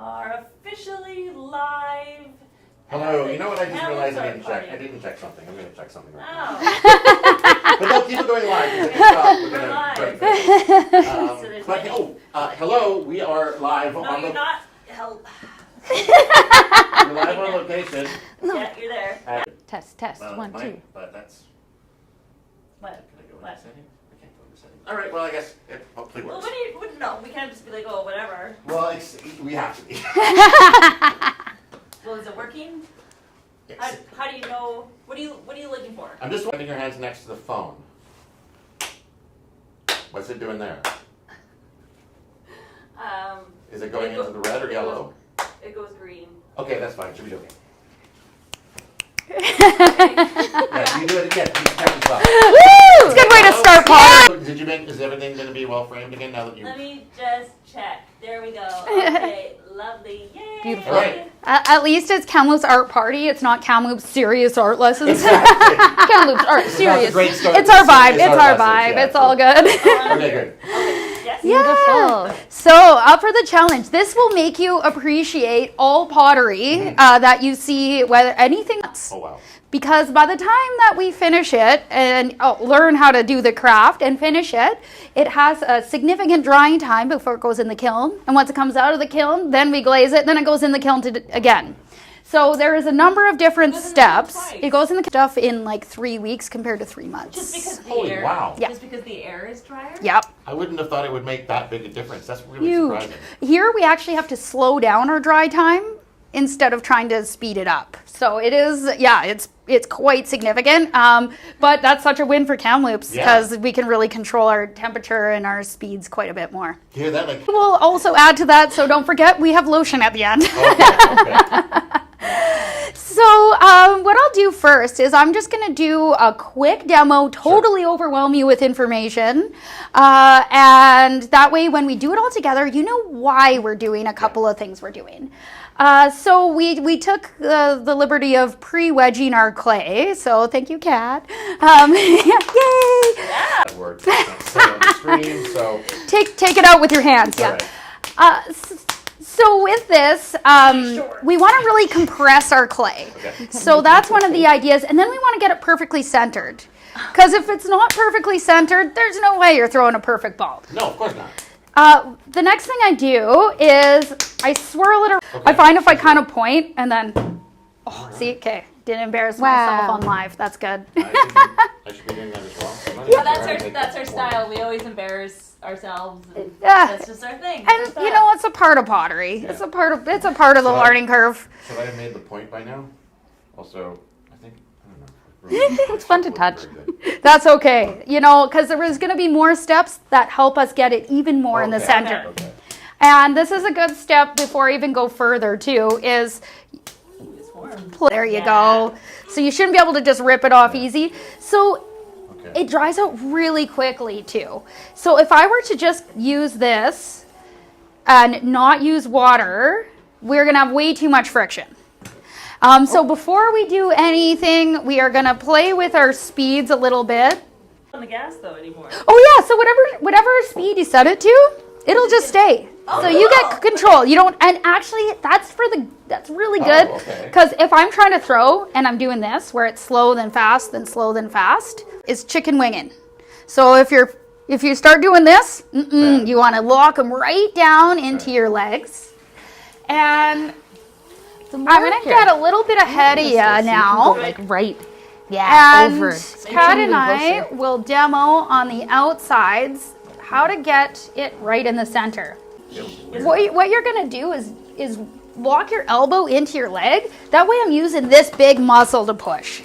are officially live. Hello, you know what I just realized I didn't check? Party. I didn't check something. I'm going to check something right Oh. now. But don't keep it going live. We're live. Hello, we are live No, on you're the... not. We're live on location. Yeah, you're there. Test, Well, 1, 2. But that's... What? Can I go What? into settings? I can't go into settings. All right, well, I guess it hopefully Well, works. what do you? No, we can't just be like, oh, whatever. Well, we have to be. Well, is it working? Yes. How do you know? What are you looking for? I'm just putting your hands next to the phone. What's it doing there? Is it going into the red or yellow? It goes green. Okay, that's fine. Should be okay. Yeah, you do it again. You count as well. Woo! It's a good way to start, Paul. Did you make? Is everything going to be well framed again now that you? Let me just check. There we go. Okay, lovely. Yay! Beautiful. All right. At least it's Kamloops Art Party. It's not Kamloops Serious Art Lessons. Exactly. Kamloops Art This is not the Serious. great start. It's our vibe. It's It's our our message, vibe. yeah. It's all good. Okay, good. Yes. Yeah. So up for the challenge. This will make you appreciate all pottery that you see, whether anything else. Oh wow. Because by the time that we finish it and learn how to do the craft and finish it, it has a significant drying time before it goes in the kiln. And once it comes out of the kiln, then we glaze it, then it goes in the kiln again. So there is a number of different steps. It goes in the stuff in like 3 weeks compared to 3 months. Just because the Holy air. wow. Yeah. Just because the air is drier. Yep. I wouldn't have thought it would make that big a difference. That's really Huge. surprising. Here we actually have to slow down our dry time instead of trying to speed it up. So it is, yeah, it's quite significant. But that's such a win for Kamloops because we can really control our temperature and our speeds quite a bit more. You hear that? Like, We'll also add to that, so don't forget we have lotion at the end. okay. So what I'll do first is I'm just going to do a quick demo, totally overwhelm you with information. And that way when we do it all together, you know why we're doing a couple of things we're doing. So we took the liberty of pre-wedging our clay. So thank you, Kat. Yay! That worked. It's on the screen, so. Take it out with your hands. Yeah. All right. So with this, we want to really compress our clay. Okay. So that's one of the ideas. And then we want to get it perfectly centered. Because if it's not perfectly centered, there's no way you're throwing a perfect ball. No, of course not. The next thing I do is I swirl it around. Okay. I find if I kind of point and then, see, okay, didn't embarrass myself on live. That's good. I should be doing that as well. I'm not Yeah, even sure how to make that's our this style. We always embarrass ourselves. And Yeah. That's just our thing. And you know, it's a part of pottery. Yeah. It's a part of the So learning curve. Should I have made the point by now? Also, I think, I don't know. It's fun to touch. That's okay, you know, because there is going to be more steps that help us get it even more in the center. Okay. And this is a good step before I even go further too, is there you go. So you shouldn't be able to just rip it off easy. So it dries out really quickly too. So if I were to just use this and not use water, we're going to have way too much friction. So before we do anything, we are going to play with our speeds a little bit. On the gas though anymore. Oh yeah, so whatever speed you set it to, it'll just stay. So you get control. You don't, and actually that's really good. Because if I'm trying to throw and I'm doing this, where it's slow then fast, then slow then fast, it's chicken winging. So if you start doing this, you want to lock them right down into your legs. And I'm gonna get a little bit ahead of you now. Like right. Yeah, And over. Kat and I will demo on the outsides how to get it right in the center. What you're gonna do is lock your elbow into your leg. That way I'm using this big muscle to push.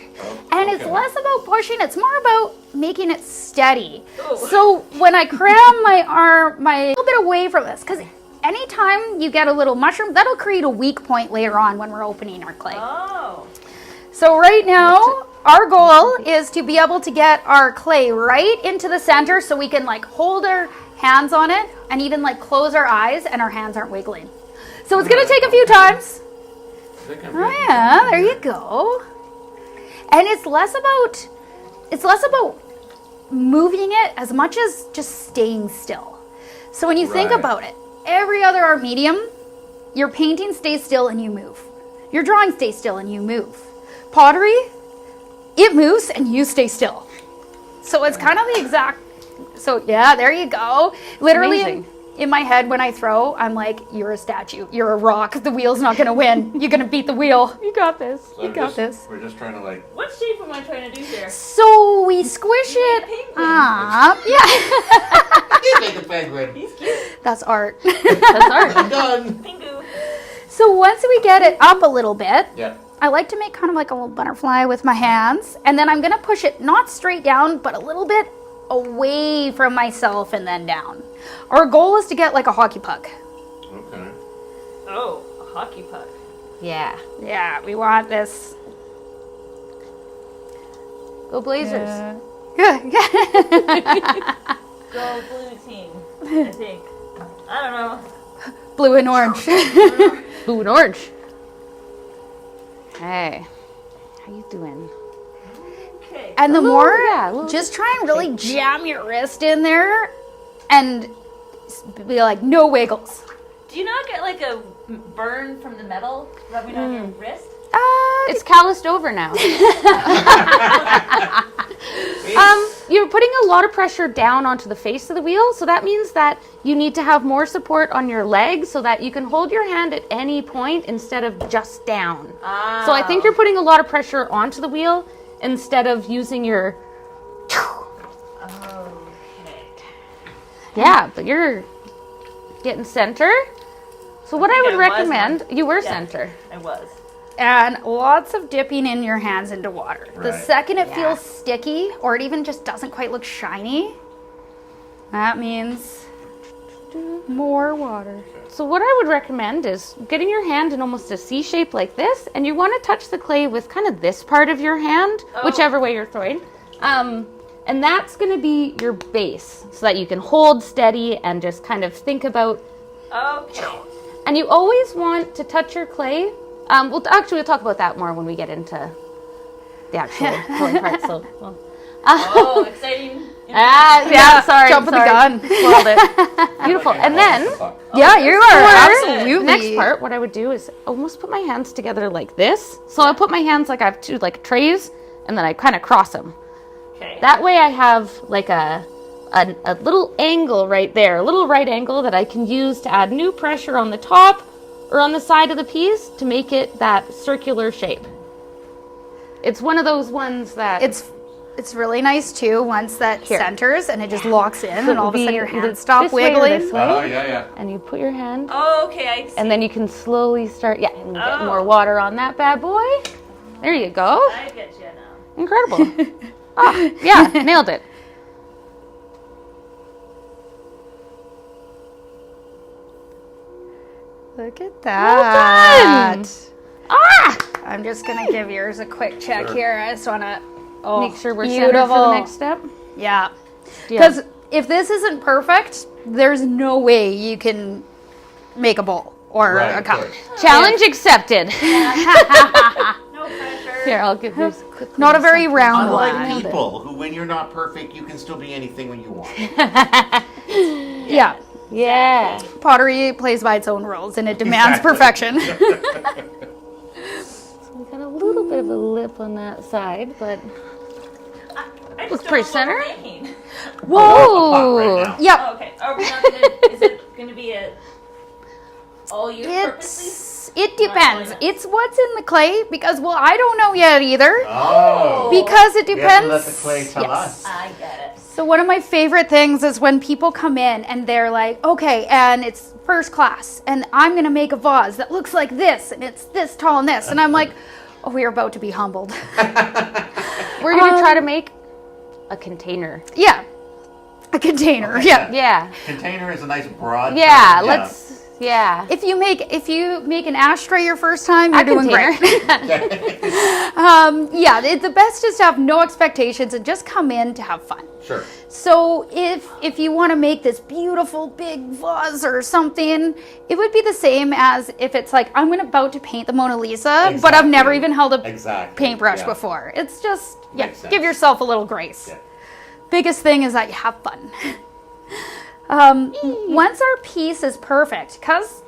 And it's less about pushing, it's more about making it steady. So when I cram my arm, a little bit away from this, because anytime you get a little mushroom, that'll create a weak point later on when we're opening our clay. Oh. So right now, our goal is to be able to get our clay right into the center so we can like hold our hands on it and even like close our eyes and our hands aren't wiggling. So it's going to take a few times. Oh yeah, there you go. And it's less about moving it as much as just staying still. So when you think about it, every other art medium your painting stays still and you move. Your drawing stays still and you move. Pottery, it moves and you stay still. So it's kind of the exact, so yeah, there you go. Literally in my head when I throw, I'm like, you're a statue, you're a rock, the wheel's not gonna win. You're gonna beat the wheel. You got this, So you got this. We're just trying to like. What shape am I trying to do here? So we squish it up. Yeah. You make a penguin. He's cute. That's art. That's art. I'm done. Pingu. So once we get it up a little bit, Yeah. I like to make kind of like a little butterfly with my hands. And then I'm gonna push it not straight down, but a little bit away from myself and then down. Our goal is to get like a hockey puck. Okay. Oh, a hockey puck. Yeah. Yeah, we want this. Go Blazers. Good. Go blue team, I think. I don't know. Blue and orange. Blue and orange. Hey, how you doing? Okay. And the more, yeah, a little just try and really jam your wrist in there and be like, no wiggles. Do you not get like a burn from the metal rubbing on your wrist? It's calloused over now. You're putting a lot of pressure down onto the face of the wheel, so that means that you need to have more support on your legs so that you can hold your hand at any point instead of just down. So I think you're putting a lot of pressure onto the wheel instead of using your... Okay. Yeah, but you're getting center. So what I would I was recommend, you were Yeah. center. I was. And lots of dipping in your hands into water. The Right. second it Yeah. feels sticky or it even just doesn't quite look shiny, that means more water. So what I would recommend is getting your hand in almost a C shape like this, and you want to touch the clay with kind of this part of your hand, whichever way you're throwing. And that's going to be your base so that you can hold steady and just kind of think about. Okay. And you always want to touch your clay. We'll talk about that more when we get into the actual throwing part. So, Oh, exciting. yeah, sorry. Jump with the sorry. gun. Spoiled it. Beautiful. And then Yeah, you are absolutely. next part, what I would do is almost put my hands together like this. So I put my hands like I have two like trays, and then I kind of cross them. Okay. That way I have like a little angle right there, a little right angle that I can use to add new pressure on the top or on the side of the piece to make it that circular shape. It's one of those ones that It's really nice too once that Here. centers and it just locks in So and all of a it'll sudden be your either hands stop this way or wiggling. this way. Oh, yeah. And you put your hand, Oh, okay, I see. and then you can slowly start, and get Oh. more water on that bad boy. There you go. I get you now. Incredible. Yeah, nailed it. Look at that. done. Ah! I'm just gonna give yours a quick check here. I just wanna Make sure we're centered for the next step. Yeah. Yeah. Because if this isn't perfect, there's no way you can make a bowl or Right, a of cup. course. Challenge accepted. No pressure. Here, I'll give this quickly. Not a very round Unlike one. people who, when you're not perfect, you can still be anything when you want. Yeah. Yeah. Pottery plays by its own rules and it demands perfection. We got a little bit of a lip on that side, but I just Looks don't pretty know what center. we're making. whoa! Right now. Yep. Oh, okay. Are we not gonna, is it gonna be a all use purposely? It depends. It's what's in the clay because I don't know yet either. Oh. Because it We have depends. to let the clay tell us. I get it. So one of my favorite things is when people come in and they're like, okay, and it's first class, and I'm gonna make a vase that looks like this, and it's this tall and this, and I'm like, oh, we are about to be humbled. We're gonna try to make a container. Yeah, a container. Okay. Yeah. Yeah. Container is a nice broad Yeah. term. Let's. Yeah. If you make an ashtray your first time, you're A doing container. great. The best is to have no expectations and just come in to have fun. Sure. So if you want to make this beautiful big vase or something, it would be the same as if it's like I'm about to paint the Mona Lisa, but I've never Exactly. even held a Exactly. paintbrush Yeah. before. It's just Makes sense. give yourself a little grace. Yeah. Biggest thing is that you have fun. Once our piece is perfect, because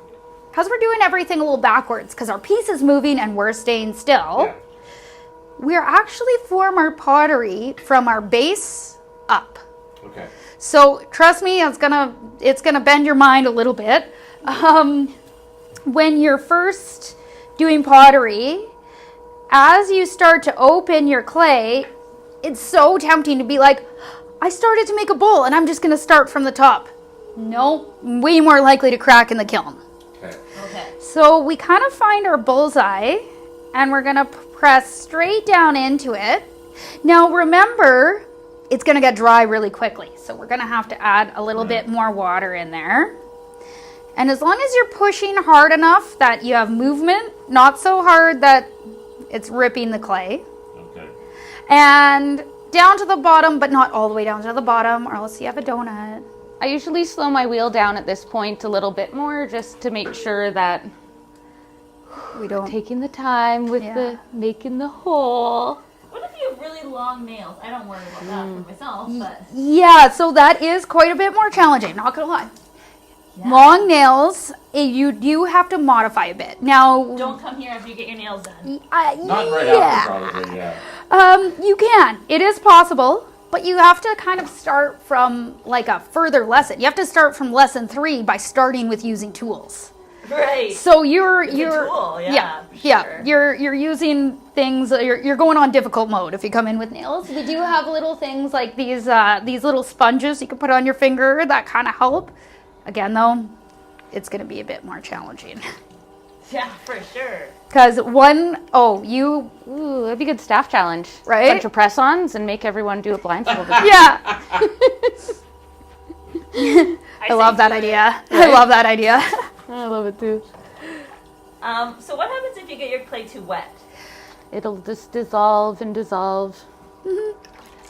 because we're doing everything a little backwards, because our piece is moving and we're staying still, Yeah. we're actually form our pottery from our base up. Okay. So trust me, it's gonna bend your mind a little bit. When you're first doing pottery, as you start to open your clay, it's so tempting to be like, I started to make a bowl and I'm just gonna start from the top. No, way more likely to crack in the kiln. Okay. Okay. So we kind of find our bullseye and we're gonna press straight down into it. Now remember, it's gonna get dry really quickly. So we're gonna have to add a little bit more water in there. And as long as you're pushing hard enough that you have movement, not so hard that it's ripping the clay. Okay. And down to the bottom, but not all the way down to the bottom, or else you have a donut. I usually slow my wheel down at this point a little bit more just to make sure that We don't. taking the time with the making the hole. What if you have really long nails? I don't worry about that for myself, but Yeah, so that is quite a bit more challenging, not gonna lie. Long nails, you do have to modify a bit. Now, don't come here after you get your nails done. Not right after, probably. Yeah. You can. It is possible, but you have to kind of start from like a further lesson. You have to start from lesson 3 by starting with using tools. Right. So you're tool, yeah, sure. you're using things. You're going on difficult mode if you come in with nails. We do have little things like these little sponges you can put on your finger that kind of help. Again, though, it's going to be a bit more challenging. Yeah, for sure. Because Ooh, that'd be a good staff challenge. Right? Bunch of press-ons and make everyone do it blindfolded. yeah. I love that idea. I love that idea. I love it too. So what happens if you get your clay too wet? It'll just dissolve and dissolve.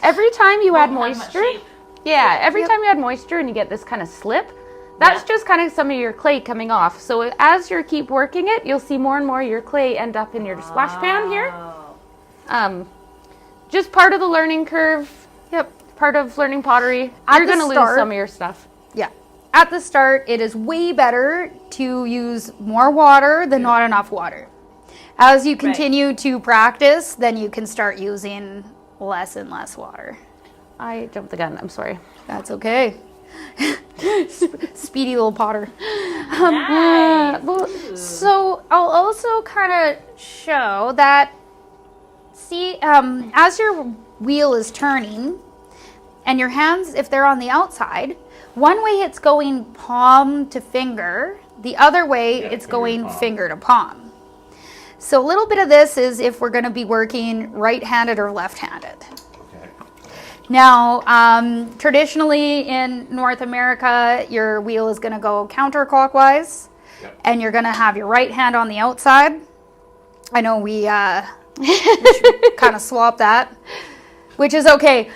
Every time you add Won't have much moisture, shape. every time you add moisture and you get this kind of slip, that's just kind of some of your clay coming off. So as you keep working it, you'll see more and more of your clay end up in your splash pan here. Oh. Just part of the learning curve. Yep. Part of learning pottery. At You're the going to lose start- some of your stuff. Yeah. At the start, it is way better to use more water than not enough water. As you continue to practice, then you can start using less and less water. I jumped the gun. I'm sorry. That's okay. Speedy little potter. Nice. So I'll also kind of show that, as your wheel is turning and your hands, if they're on the outside, one way it's going palm to finger, the other way it's going finger to palm. So a little bit of this is if we're going to be working right-handed or left-handed. Now, traditionally in North America, your wheel is going to go counterclockwise, and you're going to have your right hand on the outside. I know we should kind of swap that, which is okay.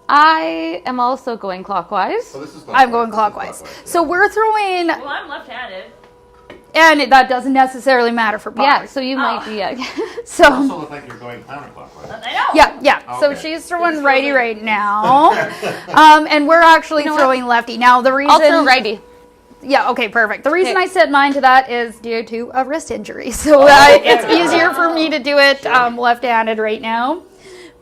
I am also going clockwise. So this is I'm going clockwise. So we're throwing, Well, I'm left-handed. and that doesn't necessarily matter for Yeah, potter. so you might be. So You also look like you're going counterclockwise. I know. yeah. So Okay. she's throwing righty right now, and we're actually throwing lefty. Now the reason I'll throw righty. Yeah, okay, perfect. The reason Okay. I set mine to that is due to a wrist injury. So it's easier for me to do it left-handed right now.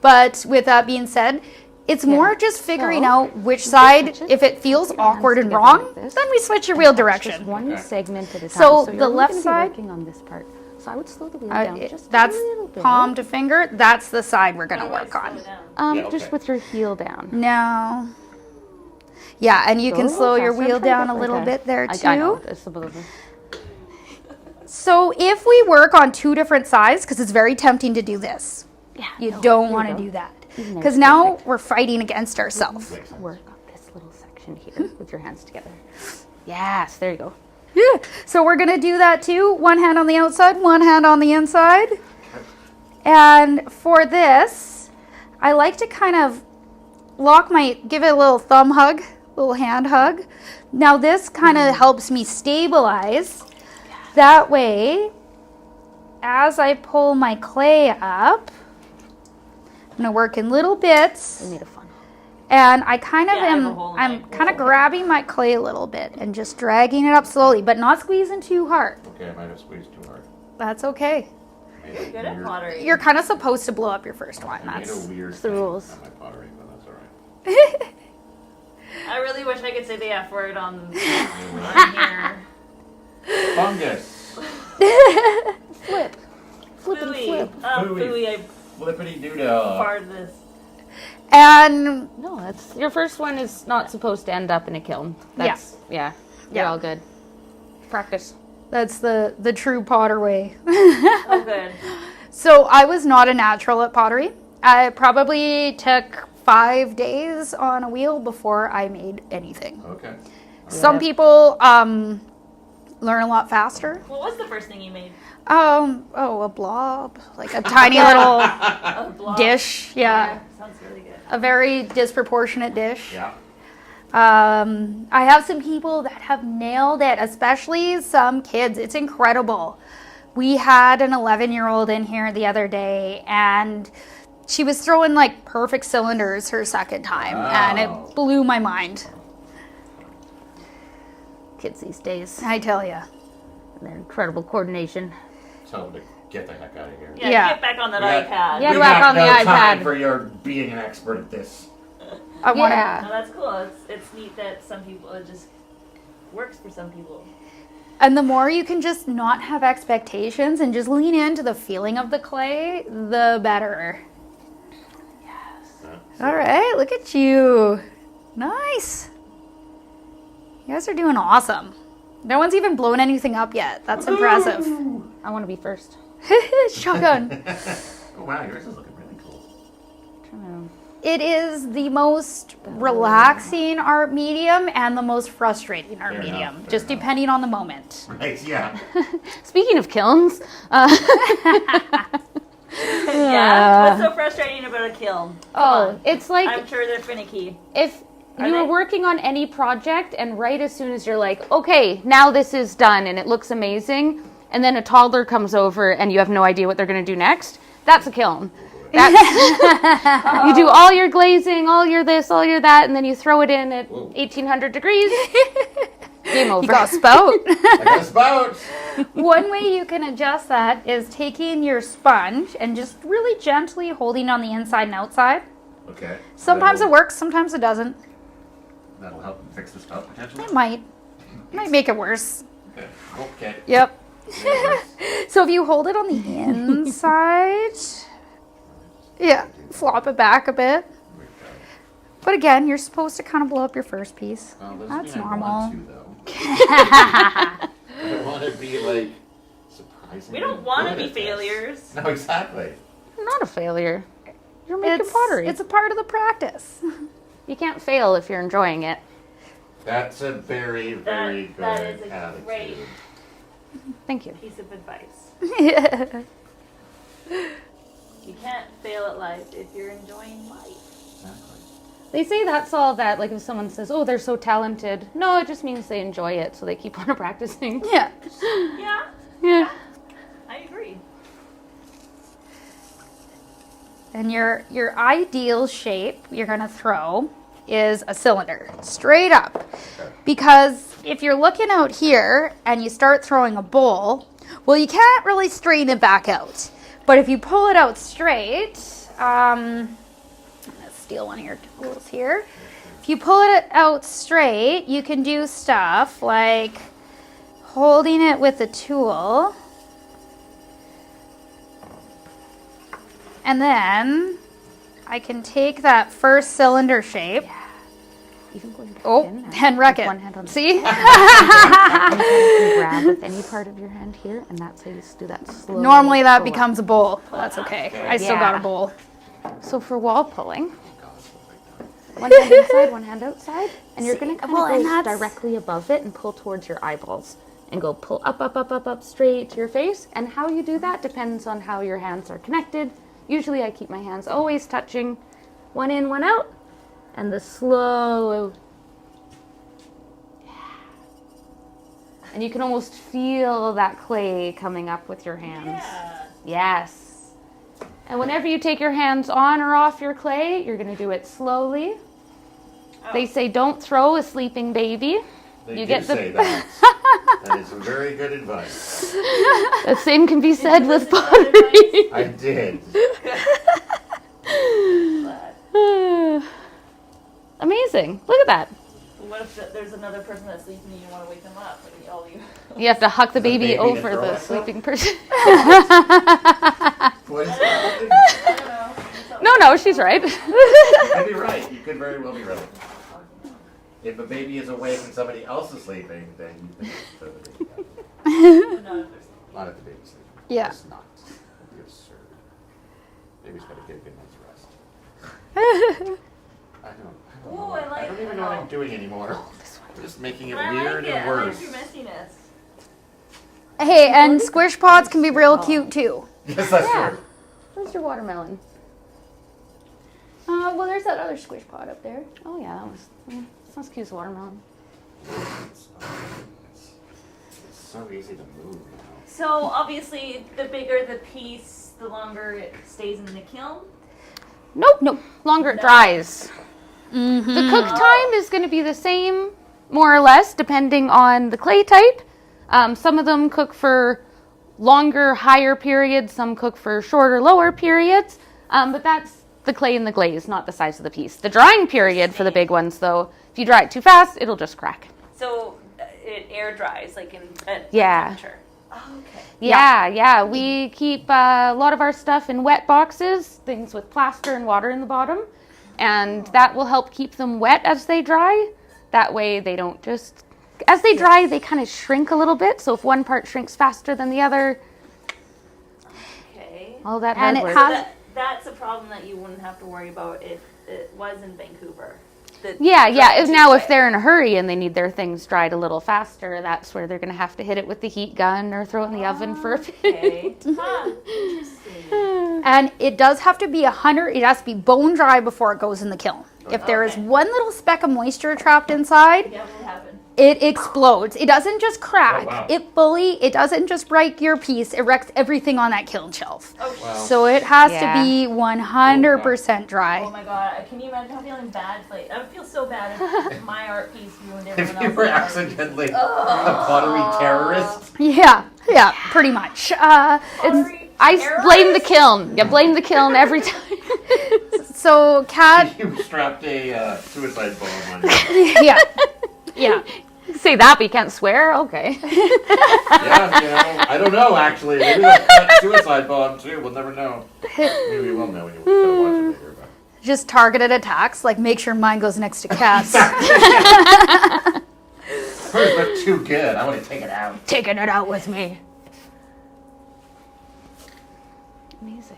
But with that being said, it's more just figuring out which side, if it feels awkward and wrong, then we switch your wheel direction. Just one segment at a time. So you're the only left gonna be side- working on this part. So I would slow the wheel down just That's a little bit. palm to finger. That's the side we're going to work on. Just with your heel down. No. Yeah, and you can slow your faster. wheel Try down that a little right bit there I know. too. It's a little bit. So if we work on two different sides, because it's very tempting to do this. Yeah. You don't want to do that. Even though Because it's now perfect. we're fighting against ourselves. Work on this little section here with your hands together. Yes, there you go. Yeah. So we're going to do that too. One hand on the outside, one hand on the inside. And for this, I like to kind of give it a little thumb hug, little hand hug. Now this kind of helps me stabilize. That way, as I pull my clay up, I'm going to work in little bits. We need a funnel. And I kind of Yeah, I have a hole in I'm my kind of hole. grabbing my clay a little bit and just dragging it up slowly, but not squeezing too hard. Okay, I might have squeezed too hard. That's okay. Made a Good at weird- pottery. You're kind of supposed to blow up your first one. I made That's a weird the thing rules. on my pottery, but that's all right. I really wish I could say the F word on here. Fungus. Flip. Flip and Fooey. flip. Fooey. Fooey, I Flippity doo-dah. farted this. And No, that's your first one is not supposed to end up in a kiln. That's yeah. You're Yeah. all good. Practice. that's the true Potter way. Oh, good. So I was not a natural at pottery. I probably took 5 days on a wheel before I made anything. Okay. Some people learn a lot faster. What was the first thing you made? A blob, like a tiny little A blob? dish. Yeah, Sounds really good. a very disproportionate dish. Yeah. I have some people that have nailed it, especially some kids. It's incredible. We had an 11-year-old in here the other day, and she was throwing like perfect cylinders her second time, and Wow. it blew my mind. Kids these days. I tell you. And their incredible coordination. Tell them to get the heck out of here. Yeah, Yeah. get back on that Yeah. iPad. Yeah. We back got on the no time iPad. for your being an expert at this. I want to. No, that's cool. It's neat that some people, it just works for some people. And the more you can just not have expectations and just lean into the feeling of the clay, the better. All right, look at you. Nice. You guys are doing awesome. No one's even blown anything up yet. That's impressive. I want to be first. Shotgun. Oh wow, yours is looking really cool. It is the most relaxing art medium and the most frustrating art Fair enough, medium, fair just enough. depending on the moment. Right, yeah. Speaking of kilns, Yeah. What's so frustrating about a kiln? Come on. it's like I'm sure they're finicky. if Are you were they? working on any project and right as soon as you're like, okay, now this is done and it looks amazing, and then a toddler comes over and you have no idea what they're going to do next, that's a kiln. That's, you do all your glazing, all your this, all your that, and then you throw it in at 1800 degrees. Game over. You got a spout. I got a spout. One way you can adjust that is taking your sponge and just really gently holding on the inside and outside. Okay. Sometimes it works, sometimes it doesn't. That'll help fix the spout potentially. It might make it worse. Okay. Okay. Yep. Anyways. So if you hold it on the inside, yeah, flop it back a bit. But again, you're supposed to kind of blow up your first piece. Well, doesn't That's mean I normal. want to, though. I want to be like surprisingly. We don't want to good be at this. failures. No, exactly. Not a failure. You're making It's pottery. It's a part of the practice. You can't fail if you're enjoying it. That's a very, very good that is a attitude. great Thank you. piece of advice. Yeah. You can't fail at life if you're enjoying life. Exactly. They say that's all that, like if someone says, oh, they're so talented. No, it just means they enjoy it, so they keep on practicing. Yeah. Yeah, Yeah. I agree. And your ideal shape you're gonna throw is a cylinder, straight up. Because if you're looking out here and you start throwing a bowl, well, you can't really straighten it back out. But if you pull it out straight, I'm gonna steal one of your tools here. If you pull it out straight, you can do stuff like holding it with a tool. And then I can take that first cylinder shape. Even going back Oh, in, and wreck with it. one hand on See? you grab with any part of your hand here, and that's how you just do that slowly. Normally that forward. becomes a bowl. That's okay. I still got a Yeah. bowl. So for wall pulling, God, it's like that. one hand inside, one hand outside, and you're going to kind well, and of go that's- directly above it and pull towards your eyeballs. And go pull up, up, up, up, up, straight to your face. And how you do that depends on how your hands are connected. Usually I keep my hands always touching, one in, one out, and the slow. And you can almost feel that clay coming up with your hands. Yeah. Yes. And whenever you take your hands on or off your clay, you're going to do it slowly. They say don't throw a sleeping baby. They You do get the- say that. That is very good advice. The same can be said you with listen to other pottery. I did. Amazing. Look at that. What if there's another person that's sleeping and you want to wake them up? And all you. You have to huck the The baby baby to over throw the at them? sleeping person. What is that? I don't know. No, she's right. You could be right. You could very well be right. If a baby is awake and somebody else is sleeping, then you think it's throw the baby out. No, if there's- Not if the baby's sleeping. Yeah. It's not. That'd be absurd. Baby's got to get a good night's rest. I don't Ooh, know. I like don't even know what I'm doing anymore. I'm just making it I weird like it. and I worse. like your messiness. Hey, and squish pots can be real cute too. Yes, that's Yeah. true. Where's your watermelon? Well, there's that other squish pot up there. Oh yeah, that was. That's cute as watermelon. It's so easy to move now. So obviously, the bigger the piece, the longer it stays in the kiln. Nope. Longer it dries. Mm-hmm. The cook time is going to be the same, more or less, depending on the clay type. Some of them cook for longer, higher periods. Some cook for shorter, lower periods. But that's the clay and the glaze, not the size of the piece. The drying period for the big ones, though, if you dry it too fast, it'll just crack. So it air dries, like at Yeah. temperature. Oh, okay. Yeah. We keep a lot of our stuff in wet boxes, things with plaster and water in the bottom. And that will help keep them wet as they dry. That way they don't just... As they dry, they kind of shrink a little bit. So if one part shrinks faster than the other, Okay. all that And hard it work. has- That's a problem that you wouldn't have to worry about if it was in Vancouver. Yeah. If Now, if they're in a hurry and they need their things dried a little faster, that's where they're going to have to hit it with the heat gun or throw it in the oven for a bit. Okay. Huh. Interesting. And it does have to be it has to be bone dry before it goes in the kiln. If there is Okay. one little speck of moisture trapped inside, Yeah, what happened? it explodes. It doesn't just crack. Oh, wow. It doesn't just break your piece. It wrecks everything on that kiln shelf. Oh, Wow. So it has Yeah. to be 100% oh dry. my god. Can you imagine how feeling bad? Like, I would feel so bad if my art piece ruined If everyone you else's were art. accidentally a pottery terrorist. Yeah, pretty much. Pottery I terrorist? blame the kiln. You blame the kiln every time. So Kat, You strapped a suicide bomb on you. yeah. Say that, but you can't swear? Okay. Yeah, I don't know actually. Maybe that's a suicide bomb too. We'll never know. Maybe we will know when you watch it later. But. Just targeted attacks, like make sure mine goes next to Kat's. Hers look too good. I want to take it out. Taking it out with me. Amazing.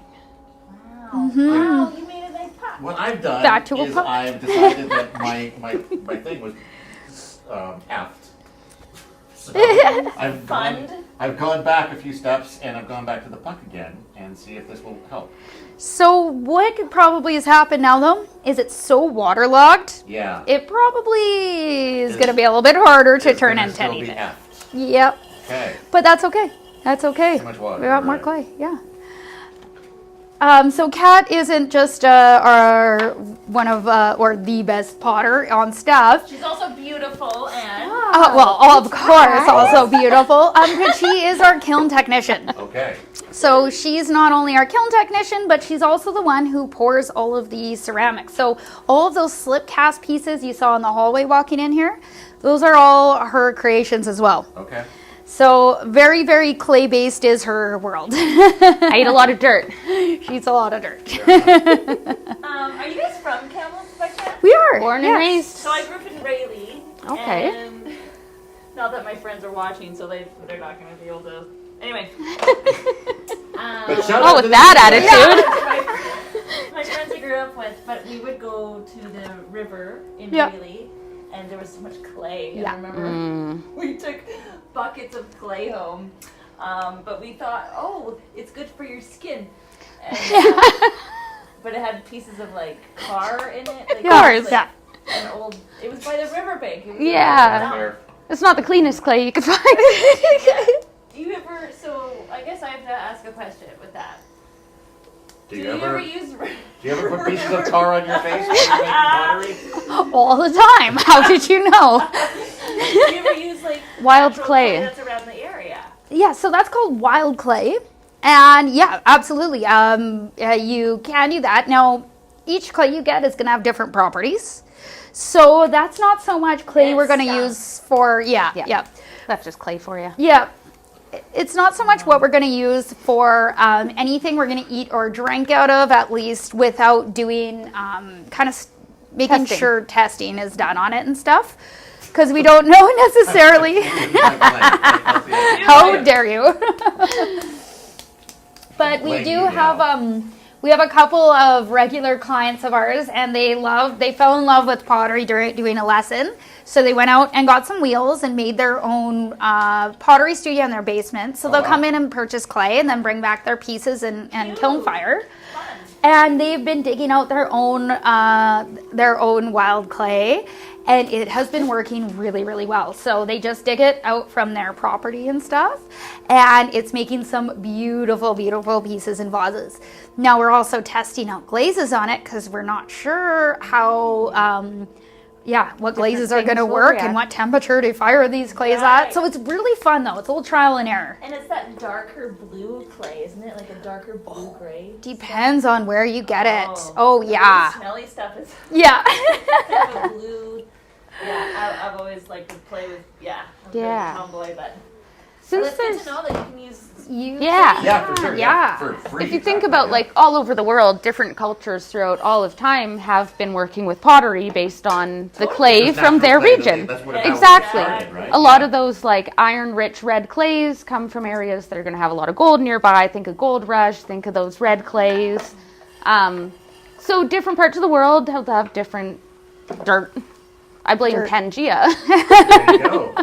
Wow. Wow, you made a nice pot. What I've done Back to a is pup. I've decided that my thing was heft. So I've gone back a few steps and I've gone back to the puck again and see if this will help. So what could probably has happened now though is it's so waterlogged. Yeah. It probably is going to be a little bit harder to It's turn gonna into still be anything. heft. Yep. Okay. But that's okay. That's okay. Too much water, We got more right. clay. Yeah. So Kat isn't just our one of or the best potter on staff. She's also beautiful and Well, of course, also beautiful. But she is our kiln technician. Okay. So she's not only our kiln technician, but she's also the one who pours all of the ceramics. So all of those slip cast pieces you saw in the hallway walking in here, those are all her creations as well. Okay. So very, very clay-based is her world. I ate a lot of dirt. She eats a lot of dirt. are you guys from Kamloops by chance? We are. Born and yes. raised. So I grew up in Rayleigh. Okay. And not that my friends are watching, so they're not going to be able to. Anyway. But shout Oh, out with to that attitude. My friends I grew up with, but we would go to the river in Yeah. Rayleigh, and there was so much clay. Yeah. I remember we took buckets of clay home, but we thought, oh, it's good for your skin. And, but it had pieces of like car in it. Like, Cars, like, yeah. An old. It was by the riverbank. It was Yeah. Fair. It's not the cleanest clay you could find. Yeah. Do you ever? So I guess I have to ask a question with that. Do Do you ever use? do you ever put pieces of tar on your face when you're making pottery? All the time. How did you know? Do you ever use like Wild natural clay. that's around the area? Yeah, so that's called wild clay. And yeah, absolutely. You can do that. Now, each clay you get is going to have different properties. So that's not so much clay It's we're going to stuff. use for, yeah. That's just clay for you. Yeah. It's not so much what we're going to use for anything we're going to eat or drink out of, at least without doing making Testing. sure testing is done on it and stuff. Because we don't know necessarily. How dare you? But we do have we have a couple of regular clients of ours, and they fell in love with pottery during doing a lesson. So they went out and got some wheels and made their own pottery studio in their basement. So they'll come in and purchase clay and then bring back their pieces and kiln fire. And they've been digging out their own wild clay, and it has been working really, really well. So they just dig it out from their property and stuff, and it's making some beautiful, beautiful pieces and vases. Now we're also testing out glazes on it because we're not sure how, what glazes are going to things will work react. and what temperature to fire these clays at. So it's really fun though. It's a little trial and error. And it's that darker blue clay, isn't it? Like a darker blue gray. Depends on where you get it. Oh The yeah. really smelly stuff is Yeah. kind of a blue. Yeah, I've always liked to play with. Yeah. I'm a bit of a Yeah. tomboy, but Since it's good there's to know that you can use. Yeah. Yeah, for sure. Yeah. For free. If you think about like all over the world, different cultures throughout all of time have been working with pottery based on the clay It's from their natural clay, region. that's what it Exactly. started, right? A lot of those like iron-rich red clays come from areas that are going to have a lot of gold nearby. Think of Gold Rush. Think of those red clays. So different parts of the world have different dirt. I blame Pangea. There you go.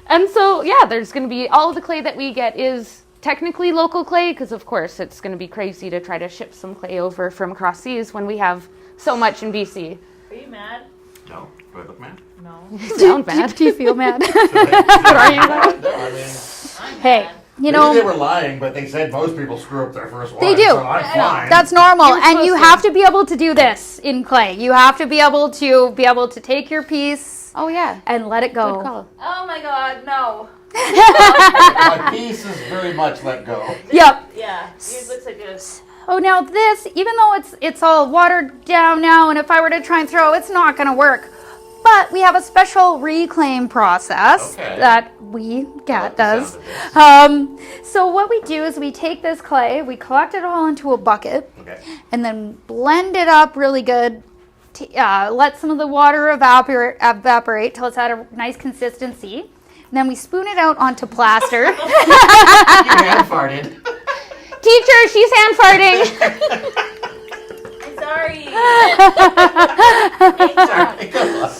And so, yeah, there's going to be all of the clay that we get is technically local clay because, of course, it's going to be crazy to try to ship some clay over from across seas when we have so much in BC. Are you mad? No, do I look mad? No. Sound bad. Do you feel mad? No, I mean, Hey, you maybe know, they were lying, but they said most people screw up their first one. They do. So I'm fine. that's normal, You're and you supposed have to be able to do this in clay. You have to be able to take your piece Oh, yeah. and let it Good go. call. Oh my God, no. My piece is very much let go. Yep. Yeah, yours looks like this. Oh, now this, even though it's all watered down now, and if I were to try and throw, it's not going to work. But we have a special reclaim process Okay. that we like the does. sound of So what we do is we take this clay, we collect it all into a bucket, Okay. and then blend it up really good. Let some of the water evaporate till it's at a nice consistency. And then we spoon it out onto plaster. You hand farted. Teacher, she's hand farting. I'm sorry. Sorry, come on.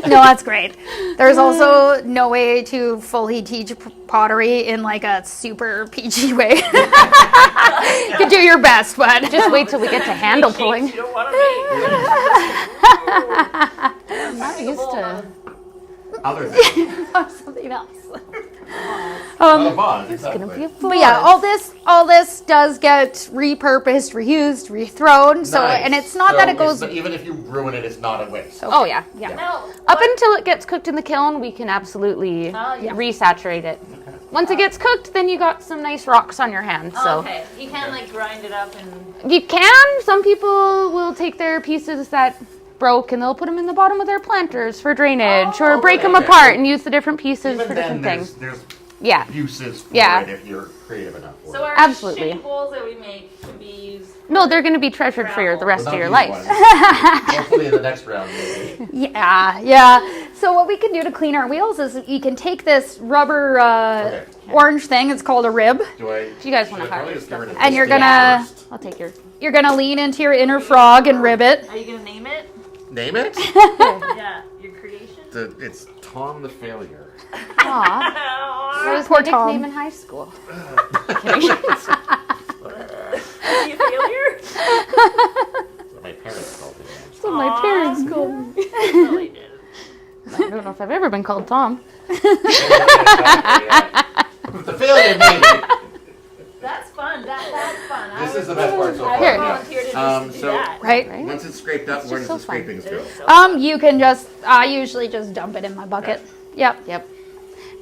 No, that's great. There's also no way to fully teach pottery in like a super PG way. You could do your best, but Just wait till we get to handle pulling. You don't want to make. I'm not used to. Other things. something else. Not a bond, It's gonna be exactly. a But yeah, all this does get repurposed, reused, rethrown. So, Nice. and it's not So that it goes. even if you ruin it, it's not a waste. Oh, yeah. Yeah. No. Up until it gets cooked in the kiln, we can absolutely yeah. resaturate it. Once it gets cooked, then you got some nice rocks on your hands. So Okay, you can like grind it up and. you can. Some people will take their pieces that broke and they'll put them in the bottom of their planters for drainage, or break them okay. apart and use the different pieces Even for then, different things. there's Yeah. uses for Yeah. it if you're creative enough for So it. our Absolutely. shitty bowls that we make can be used. No, they're going to be treasured for the rest Well, of your not life. these ones. Hopefully in the next round, maybe. Yeah. So what we can do to clean our wheels is you can take this rubber Okay. orange thing. It's called a rib. Do I? Do you guys wanna should I probably hide just get rid of And this you're thing gonna- first? I'll take your. You're gonna lean into your inner frog and rib it. Are you gonna name it? Name it? Yeah, your creation. It's Tom the Failure. Aw. What was Poor my Tom. nickname in high school? Are you a failure? That's what my parents called it. That's what my parents called me. No, they did. I don't know if I've ever been called Tom. The failure, maybe. That's fun. That's fun. This This is the best part so far. I volunteered to do So that. Right? once it's scraped up, where does so the fun. scrapings go? You can just, I usually just dump it in my bucket. Yep. Yep.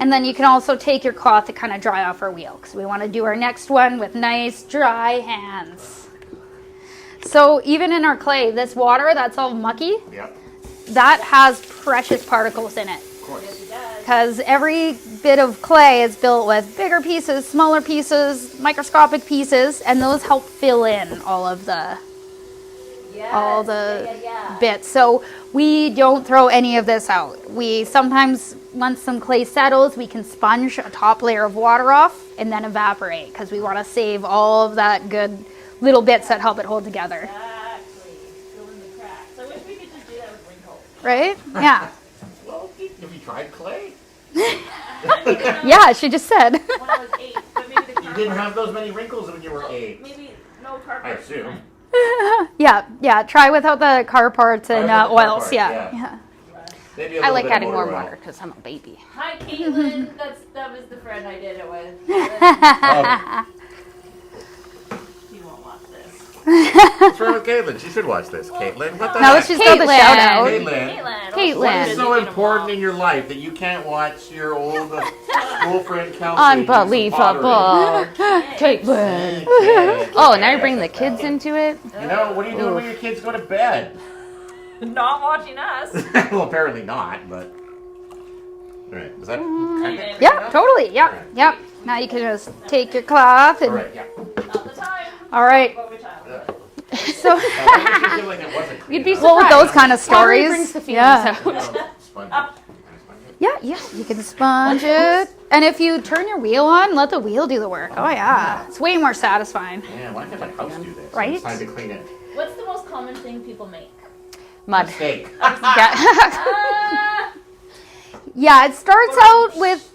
And then you can also take your cloth to kind of dry off our wheel because we want to do our next one with nice dry hands. So even in our clay, this water that's all mucky, Yep. that has precious particles in it. Of course. Because every bit of clay is built with bigger pieces, smaller pieces, microscopic pieces, and those help fill in all the bits. So we don't throw any of this out. We sometimes, once some clay settles, we can sponge a top layer of water off and then evaporate because we want to save all of that good little bits that help it hold together. Exactly. Fill in the cracks. I wish we could just do that with wrinkles. Right? Yeah. Well, have you tried clay? Yeah, she just said. When I was 8, but maybe the You didn't have those many wrinkles when you were 8. Maybe no car I parts. assume. Yeah. Try without the car parts and Try without the car oils. parts, Yeah. yeah. Maybe a I little like bit of adding more motor oil. water because I'm a baby. Hi, Caitlin. That was the friend I did it with. Oh, She won't watch this. what's wrong with Caitlin? She should watch this. Caitlin, what the Now heck? she's got the Caitlin. shout out. Caitlin. Caitlin. What is so important in your life that you can't watch your old school friend Kelsey? do some Unbelievable. pottery? Caitlin. Yeah, Oh, now you're bringing the kids into it? You know, what are you doing when your kids go to bed? Not watching us. Well, apparently not, but... Alright, is that kind of... Yeah, totally. Yep. Now you can just take your cloth and. Alright, yeah. Not the time. All right. Over time. So. I feel like it wasn't clean You'd be enough. Well, with surprised. those kind of Pottery stories. brings the feelings Yeah. out. Sponge. Yeah, you can sponge it. And if you turn your wheel on, let the wheel do the work. Oh, yeah. It's way more satisfying. Yeah, why can't my house do this? Right? It's time to clean it. What's the most common thing people make? Mud. Steak. Ah! Yeah, it starts out with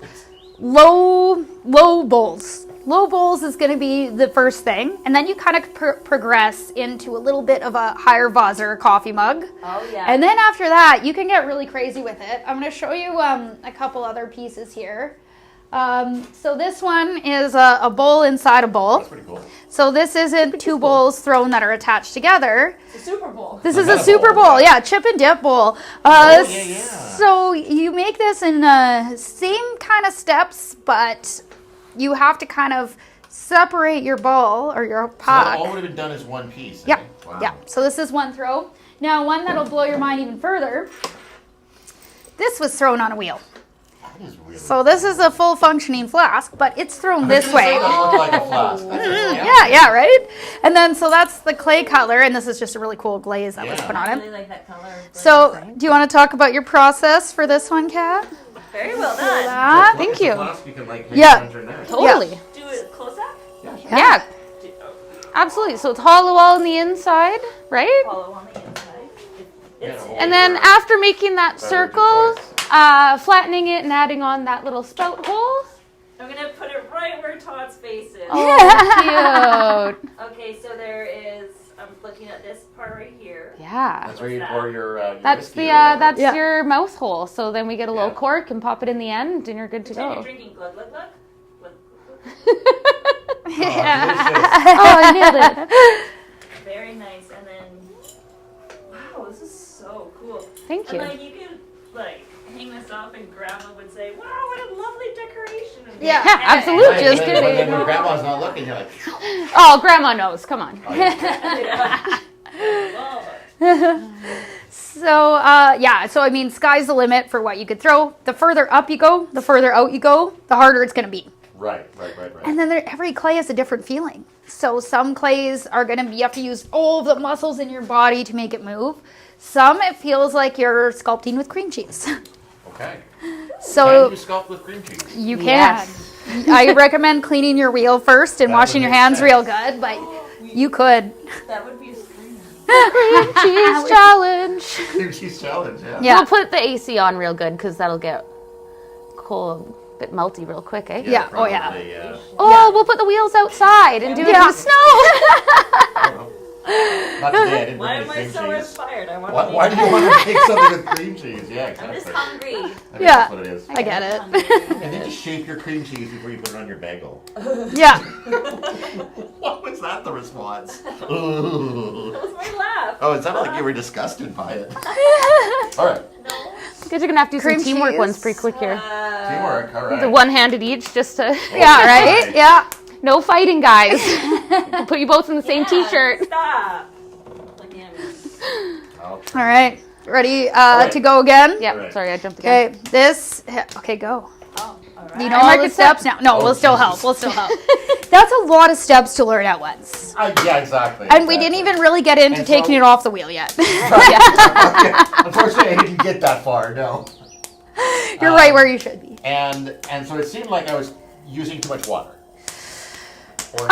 low bowls. Low bowls is going to be the first thing. And then you kind of progress into a little bit of a higher vase or coffee mug. Oh, yeah. And then after that, you can get really crazy with it. I'm going to show you a couple other pieces here. So this one is a bowl inside a bowl. That's pretty cool. So this isn't two bowls thrown that are attached together. It's a Super Bowl. This is Another a super bowl, bowl. yeah. Yeah, chip and dip bowl. Yeah. So you make this in same kind of steps, but you have to kind of separate your bowl or your So that puck. all would have been done as one piece. Yeah, Wow. yeah. So this is one throw. Now one that'll blow your mind even further. This was thrown on a wheel. That is really So this is a full functioning flask, but it's thrown this way. It looked like a flask. Yeah, right? And then, so that's the clay color, and this is just a really cool glaze that was Yeah. put on I it. really like that color. So, do you want to talk about your process for this one, Kat? Very well done. Ah, It's a Thank you. flask you can like hang Yeah. around your neck. Totally. Do it close up. Yeah, sure. Yeah, absolutely. So it's hollow all on the inside, right? Follow on the inside. It's Yeah, And then after making that Better circle, choice. flattening it and adding on that little spout hole. I'm gonna put it right where Todd's face is. Oh, cute. Okay, so there is. I'm looking at this part right here. Yeah. That's where you pour your That's whiskey the or whatever. that's Yeah. your mouth hole. So then we get a little Yeah. cork and pop it in the end, and you're good to Pretend go. you're drinking glug glug glug. Glug, glug, glug. Oh, I nailed it. Very nice. And then, wow, this is so cool. Thank And you. like you could like hang this up, and Grandma would say, "Wow, what a lovely decoration!" And Yeah. Yeah, absolutely. Right, Just and kidding. then when grandma's not looking, you're like, Oh, Grandma knows. Come on. oh, yeah. Love. So, so I mean, sky's the limit for what you could throw. The further up you go, the further out you go, the harder it's going to be. Right. And then every clay has a different feeling. So some clays are going to be, you have to use all of the muscles in your body to make it move. Some, it feels like you're sculpting with cream cheese. Okay. So Can you sculpt with cream cheese? you can. Yes. I recommend cleaning your wheel first and That washing would your make hands sense. real good, but you could. That would be a scream. Cheese challenge. Cream cheese challenge, yeah. Yeah. We'll put the AC on real good because that'll get cold, a bit melty real quick, eh? Yeah, oh, yeah. probably, Oh, we'll put the wheels outside and do it in Yeah. the snow. I don't know. Not today, I didn't Why bring am any I cream so cheese. inspired? I want Why do you want to make something with cream cheese? Yeah, exactly. I'm just hungry. I think Yeah. that's what it is. I get it. Hungry. And then just shape your cream cheese before you put it on your bagel. Yeah. What was that the response? That was my laugh. Oh, it sounded like you were disgusted by it. All right. No. You guys are gonna have to do Cream some teamwork cheese. ones pretty quick here. Teamwork, all right. The one-handed each, just to Yeah, right? Yeah. no fighting, guys. We'll put you both in the same Yeah, T-shirt. Stop. Looking at me. I'll try. All right. Ready right. to go again? Yep. Right. Sorry, I jumped again. Okay, this. Okay, go. Oh, all right. You know all the steps now? No, Oh, we'll still Jesus. help. We'll still help. That's a lot of steps to learn at once. Yeah, exactly. And we didn't even really get into And taking so- it off the wheel yet. Okay. Unfortunately, I didn't get that far. No. You're right where you should be. And so it seemed like I was using too much water. Or,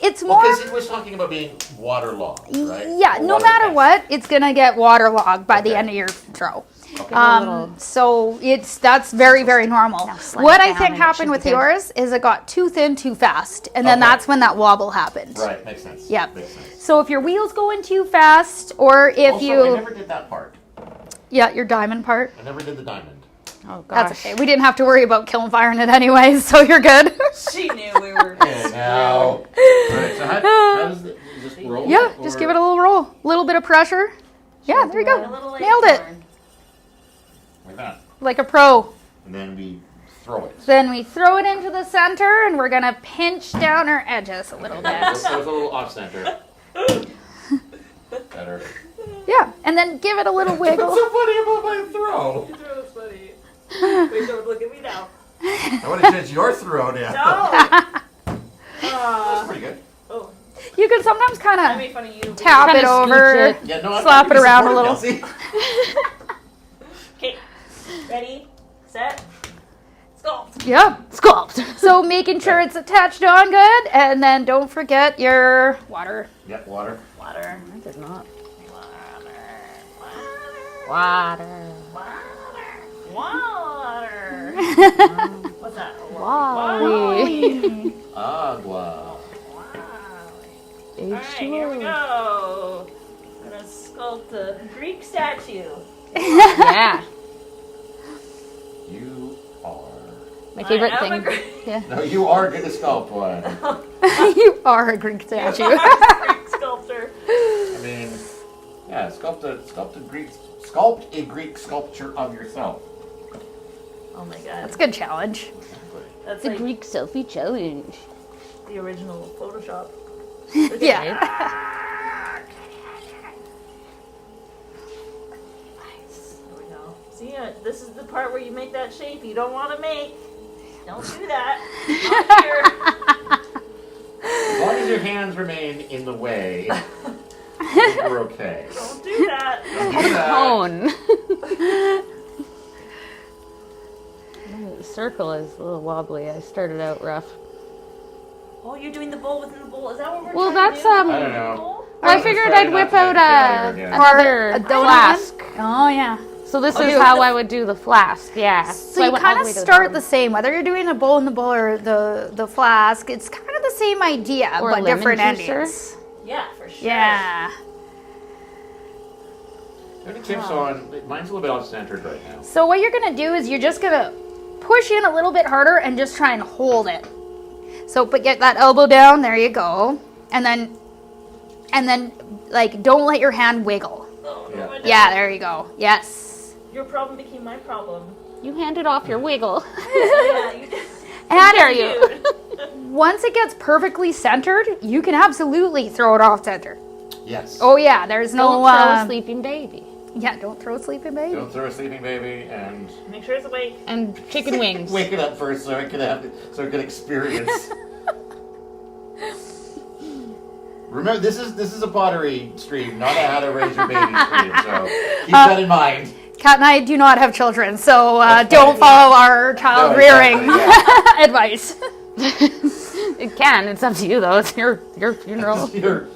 It's more. because it was talking about being waterlogged, right? Yeah, Or no water matter dense. what, it's gonna get waterlogged by the Okay. end of your throw. Okay. So that's very, very normal. Now slide What it I down think and it happened should with be good. yours is it got too thin too fast, and then Okay. that's when that wobble happened. Right, makes sense. Yep. Makes sense. So if your wheel's going too fast, or if Also, you, I never did that part. yeah, your diamond part, I never did the diamond. Oh that's gosh. okay. We didn't have to worry about kiln firing it anyways, so you're good. She knew we were. And now. Right, so how does it just roll? Yeah, just give it a little roll, a little bit of pressure. Yeah, there you A go. little Nailed it. acorn. Like that. Like a pro. And then we throw it. Then we throw it into the center, and we're gonna pinch down our edges a little That bit. was a little off center. Better. Yeah, and then give it a little What's wiggle. so funny about my throw? Your throat is funny. Wait, don't look at me now. I want to judge your throw now. No. That's pretty good. Oh, You can sometimes I kind of made fun of you. tap Kinda it scooch over. it. Yeah, no, I'm Slap not it around a really little. supportive, Okay, ready, set, sculpt. Yeah. Sculpt. So making sure it's attached on good, and then don't forget your water. Kelsey. Yep, water. Water. I did not. Water. Water. Water. What's that? Wally. Agua. Alright, here we go. I'm gonna sculpt a Greek statue. Yeah. You are. My favorite I am a thing. Greek- Yeah. No, you are going to sculpt one. You are a Greek statue. Greek sculptor. I mean, yeah, sculpt a Greek sculpture of yourself. Oh my god. That's a good challenge. That's The like Greek selfie challenge. the original Photoshop. Yeah. Nice. There we go. See, this is the part where you make that shape you don't want to make. Don't do that. Not here. As long as your hands remain in the way, I think we're okay. Don't do that. Don't do that. Cone. The circle is a little wobbly. I started out rough. Oh, you're doing the bowl within the bowl. Is that what we're Well, trying that's, to do? I don't know. Bowl? I figured I'd whip out another a donut flask. Oh yeah. So this Okay. is how I would do the flask. Yeah. So I you went all kind the of way to the start bottom. the same, whether you're doing a bowl in the bowl or the flask. It's kind of the same idea, Or but lemon different juicer. endings. Yeah, for sure. Yeah. Any tips on? Mine's a little bit off-centered right now. So what you're gonna do is you're just gonna push in a little bit harder and just try and hold it. So, but get that elbow down. There you go. And then, like, don't let your hand wiggle. Oh, no, Yeah. I don't. Yeah, there you go. Yes. Your problem became my problem. You handed off your wiggle. Yeah, you did. And dare you. once it gets perfectly centered, you can absolutely throw it off center. Yes. Oh yeah, there's no. Don't throw a sleeping baby. Yeah, don't throw a sleeping baby. Don't throw a sleeping baby and Make sure it's awake. And chicken wings. wake it up first so it can experience. Remember, this is a pottery stream, not a how to raise your baby stream. So keep that in mind. Kat and I do not have children, so That's don't fine, follow our child rearing exactly, advice. It can. It's up to you though. It's your funeral. your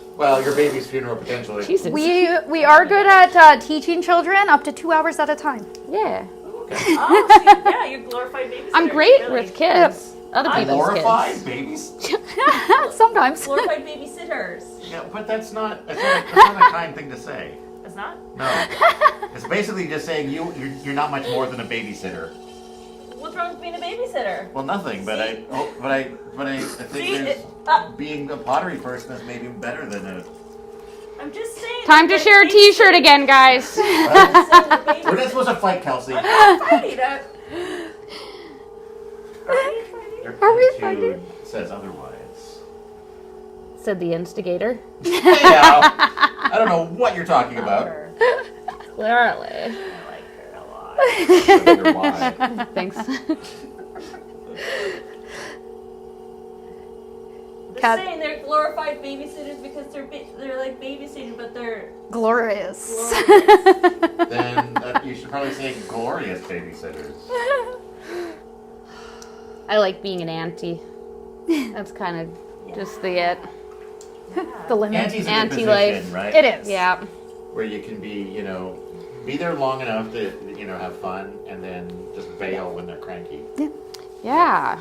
baby's funeral potentially. Jesus. We are good at teaching children up to 2 hours at a time. Yeah. Okay. Oh, so yeah, you're glorified babysitter. I'm great really. with kids. Other people's Glorified kids. babies. Sometimes. Glorified babysitters. Yeah, but that's not a kind thing to say. It's not? No. It's basically just saying you're not much more than a babysitter. What's wrong with being a babysitter? Well, nothing. But I think being a pottery person is maybe better than a. I'm just saying. Time to share a T-shirt again, guys. We're not supposed to fight, Kelsey. I'm fighting. Are we fighting? Says otherwise. Said the instigator. Yeah. I don't know what you're talking about. Clearly. I like her a lot. I wonder why. Thanks. Just saying they're glorified babysitters because they're like babysitting, but they're Glorious. Then you should probably say glorious babysitters. I like being an auntie. That's kind of just the it. The limit. Auntie's a good Auntie position, life. right? It is. Yeah. Where you can be, be there long enough to, have fun, and then just bail when they're cranky. Yeah.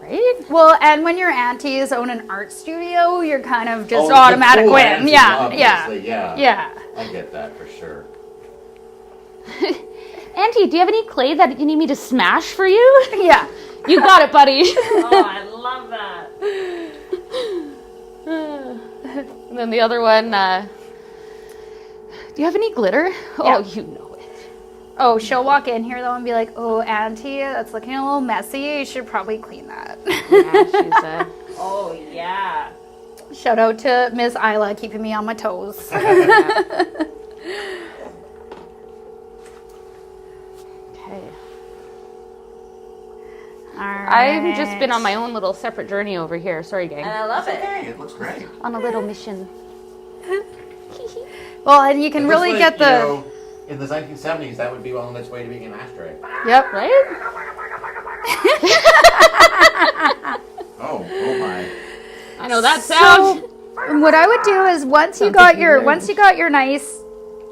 Right? Well, and when your aunties own an art studio, you're kind of just Oh, automatic the cool win. aunties, Yeah, obviously, yeah. yeah. I get that for sure. Auntie, do you have any clay that you need me to smash for you? Yeah. You got it, buddy. oh, I love that. And then the other one, do you have any glitter? Oh, you know it. Oh, she'll walk in here though and be like, "Oh, auntie, that's looking a little messy. You should probably clean that." Yeah, she said. Oh yeah. Shout out to Miss Isla keeping me on my toes. Okay. Alright. I've just been on my own little separate journey over here. Sorry, gang. And I love it. Hey, it looks great. On a little mission. Well, and you can It really looks like, get the. in the 1970s, that would be on its way to being an ashtray. Yep. Right? Oh my. I know that sound. So, what I would do is once you got your nice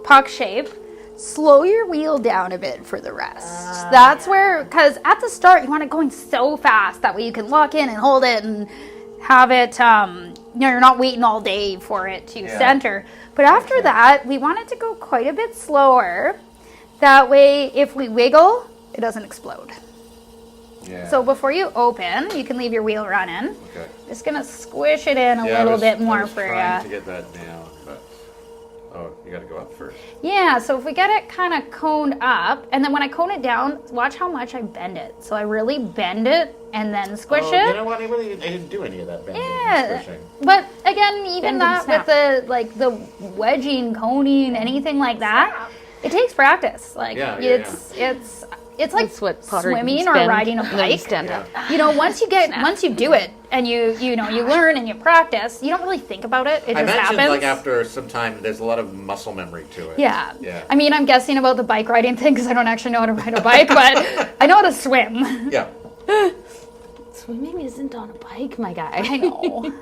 puck shape, slow your wheel down a bit for the rest. That's where, because at the start you want it going so fast that way you can lock in and hold it and have it. You're not waiting all day for it to center. But after that, we want it to go quite a bit slower. That way, if we wiggle, it doesn't explode. Yeah. So before you open, you can leave your wheel running. Okay. Just gonna squish it in a Yeah, little bit I more was for trying to you. get that down, but you got to go up first. Yeah, so if we get it kind of coned up, and then when I cone it down, watch how much I bend it. So I really bend it and then squish it. You know what? I didn't do any of that bending Yeah, and squishing. but again, even Bend and that with snap. the wedging, coning, anything like that, it takes practice. Like it's like That's what pottery swimming means, or bend, riding a and then you bike. stand up. You know, once you do it and you learn and you practice, you don't really think about it. It I just mentioned happens. like after some time, there's a lot of muscle memory to it. Yeah. Yeah. I mean, I'm guessing about the bike riding thing because I don't actually know how to ride a bike, but I know how to swim. Yeah. Swimming isn't on a bike, my guy. I know.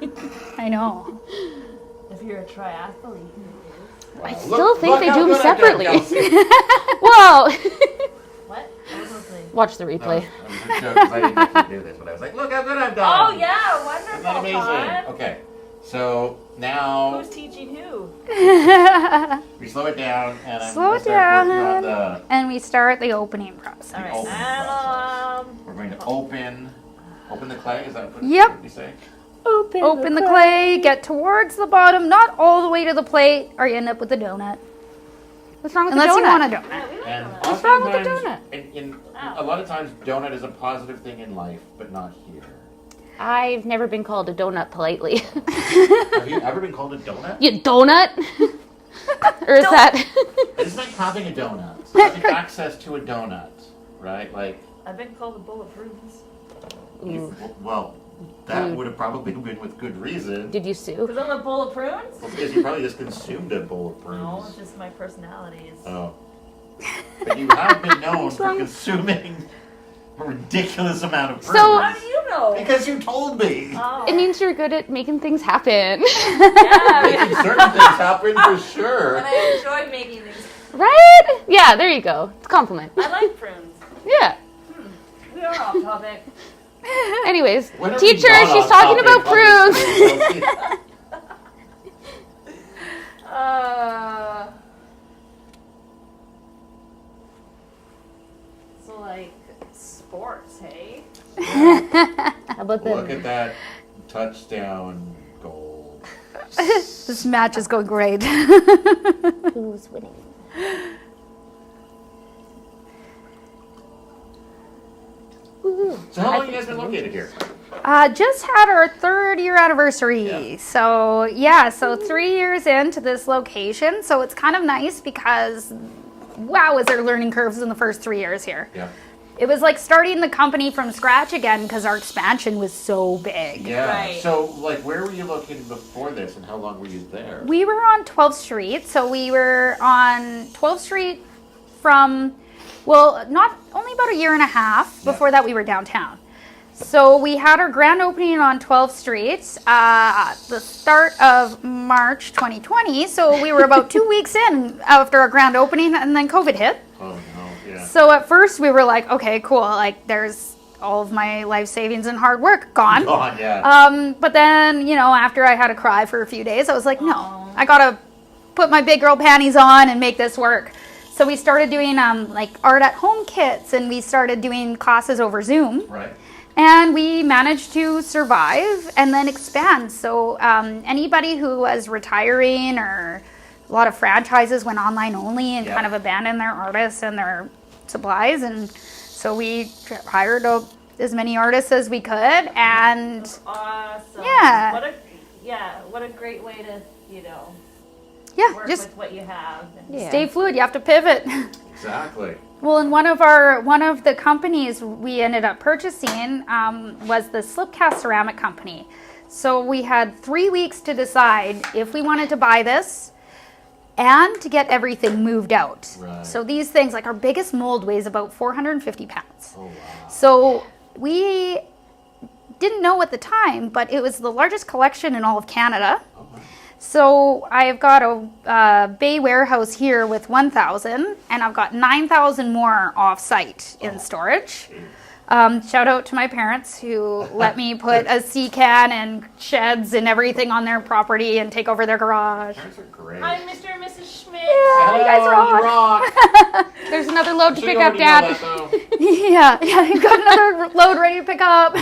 I know. If you're a triathlete. I still think they how do them good I've done, separately. Kelsey. Whoa. What? I was listening. Watch the replay. No, I'm just joking 'cause I didn't actually do this, but I was like, look how good I've done. Oh yeah, wonderful. Isn't that amazing? Todd. Okay. So now Who's teaching who? we slow it down and I'm Slow gonna it start working on down. And we start the opening process. All right. open And, we're going to open the clay. Is that what Yep. you say? Open the clay, get towards the bottom, not all the way to the plate, or you end up with a donut. What's wrong with Unless the you donut? want a donut. And What's wrong with the oftentimes, donut? In a lot of times, donut is a positive thing in life, but not here. I've never been called a donut politely. Have you ever been called a donut? You donut? Or is that? It's like having a donut. Having access to a donut, right? Like, I've been called a bowl of prunes. well, that would have probably been with good reason. Did you sue? Because I'm a bowl of prunes? Well, because you probably just consumed a bowl of prunes. No, it's just my personality is. Oh. But you have been known for consuming a ridiculous amount of prunes. So- How do you know? Because you told me. Oh. It means you're good at making things happen. Yeah, Making certain things happen for sure. and I enjoy making these. Right? Yeah, there you go. It's a compliment. I like prunes. Yeah. We are off topic. Anyways, When are we teacher, not she's off talking topic about on this prunes. thing, Kelsey? about Look the at that touchdown goal. This match is going great. who's winning? Woo. So how long have you guys been located here? Just had our 3rd year anniversary. Yeah. So 3 years into this location. So it's kind of nice because, wow, is there learning curves in the first 3 years here. Yeah. It was like starting the company from scratch again because our expansion was so big. Yeah. Right. So, like, where were you located before this, and how long were you there? We were on 12th Street. So we were on 12th Street from, well, not only about a year and a half. Yeah. Before that, we were downtown. So we had our grand opening on 12th Street at the start of March 2020. So we were about 2 weeks in after our grand opening, and then COVID hit. Oh no. Yeah. So at first we were like, okay, cool. Like there's all of my life savings and hard work gone. God, yeah. But then, after I had to cry for a few days, I was like, no, Aw. I gotta put my big girl panties on and make this work. So we started doing like art at home kits, and we started doing classes over Zoom. Right. And we managed to survive and then expand. So anybody who was retiring, or a lot of franchises went online only and Yeah. kind of abandoned their artists and their supplies. And so we hired as many artists as we could. And Awesome. Yeah. What a great way to, yeah, work just with what you have. And Yeah. stay fluid. You have to pivot. Exactly. Well, and one of the companies we ended up purchasing was the Slipcast Ceramic Company. So we had 3 weeks to decide if we wanted to buy this and to get everything moved out. Right. So these things, like our biggest mold weighs about 450 pounds. Oh wow. So we didn't know at the time, but it was the largest collection in all of Canada. Oh, wow. So I've got a bay warehouse here with 1,000, and I've got 9,000 more off-site in storage. Shout out to my parents who let me put a sea can and sheds and everything on their property and take over their garage. Parents are great. Hi, Mr. and Mrs. Schmidt. Yeah, you guys Hello, rock. There's another load to So pick you up, already know Dad. that, though. Yeah, you've got another load ready to pick up.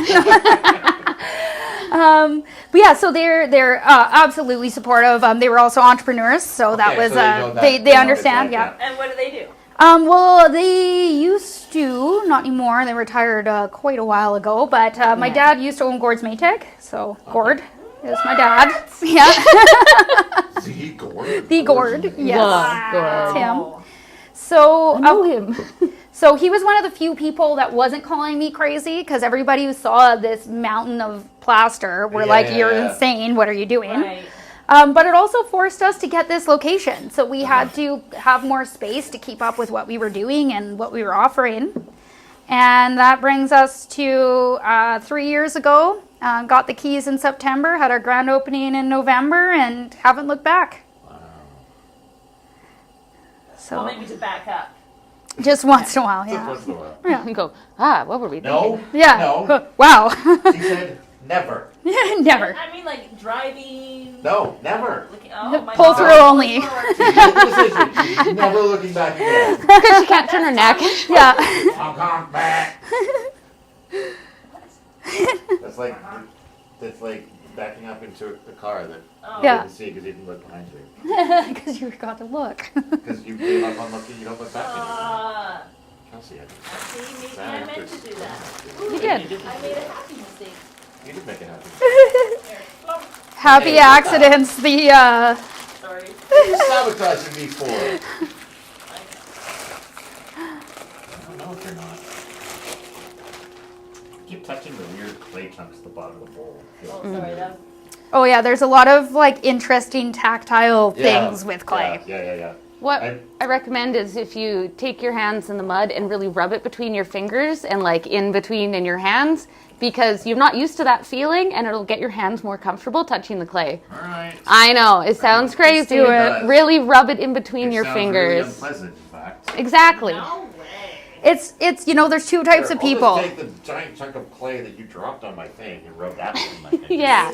But yeah, so they're absolutely supportive. They were also entrepreneurs, so that Okay, was so they know that- they they know understand. it's like Yeah. And what do they do? Well, they used to, not anymore. They retired quite a while ago. But my dad used to own Gord's Maytag, so Gord is my dad. Yeah, The Gord. the Gord. Yes, Love it's him. Oh. So I know him. So he was one of the few people that wasn't calling me crazy, because everybody who saw this mountain of plaster were like, Yeah. "You're insane. What are you doing?" Right. But it also forced us to get this location. So we had to have more space to keep up with what we were doing and what we were offering. And that brings us to 3 years ago. Got the keys in September, had our grand opening in November, and haven't looked back. Wow. So Well, maybe to back up. just once in a while, Just yeah. once in a while. You go, what were we thinking? No. Yeah. No. Wow. She said never. Never. I mean, like driving. No, never. Looking, oh, my Pull God. through only. Forward. She made the decision. She's never looking back again. Because she can't turn her neck. Yeah. I'll come back. That's like backing up into a car that Oh. you Yeah. didn't see because you didn't look behind you. Because you forgot to look. Because you gave up on looking, you don't look back anymore. Kelsey, I See, maybe That I meant is- to do that. You did. I made a happy mistake. You did make it happen. There. Oh, Happy Hey, accidents. The sorry. You're sabotaging me for. I don't know if you're not. Keep touching the weird clay chunks at the bottom of the bowl. Oh, sorry. That was, oh yeah, there's a lot of like interesting tactile things with clay. Yeah. What I recommend is if you take your hands in the mud and really rub it between your fingers and like in between in your hands, because you're not used to that feeling, and it'll get your hands more comfortable touching the clay. All right. I know, it sounds crazy. do it. Really rub it in between It your sounds really fingers. unpleasant, in fact. Exactly. no way. It's there's two types of Here, people. I'll just take the giant chunk of clay that you dropped on my thing and rub that in my thing. Yeah.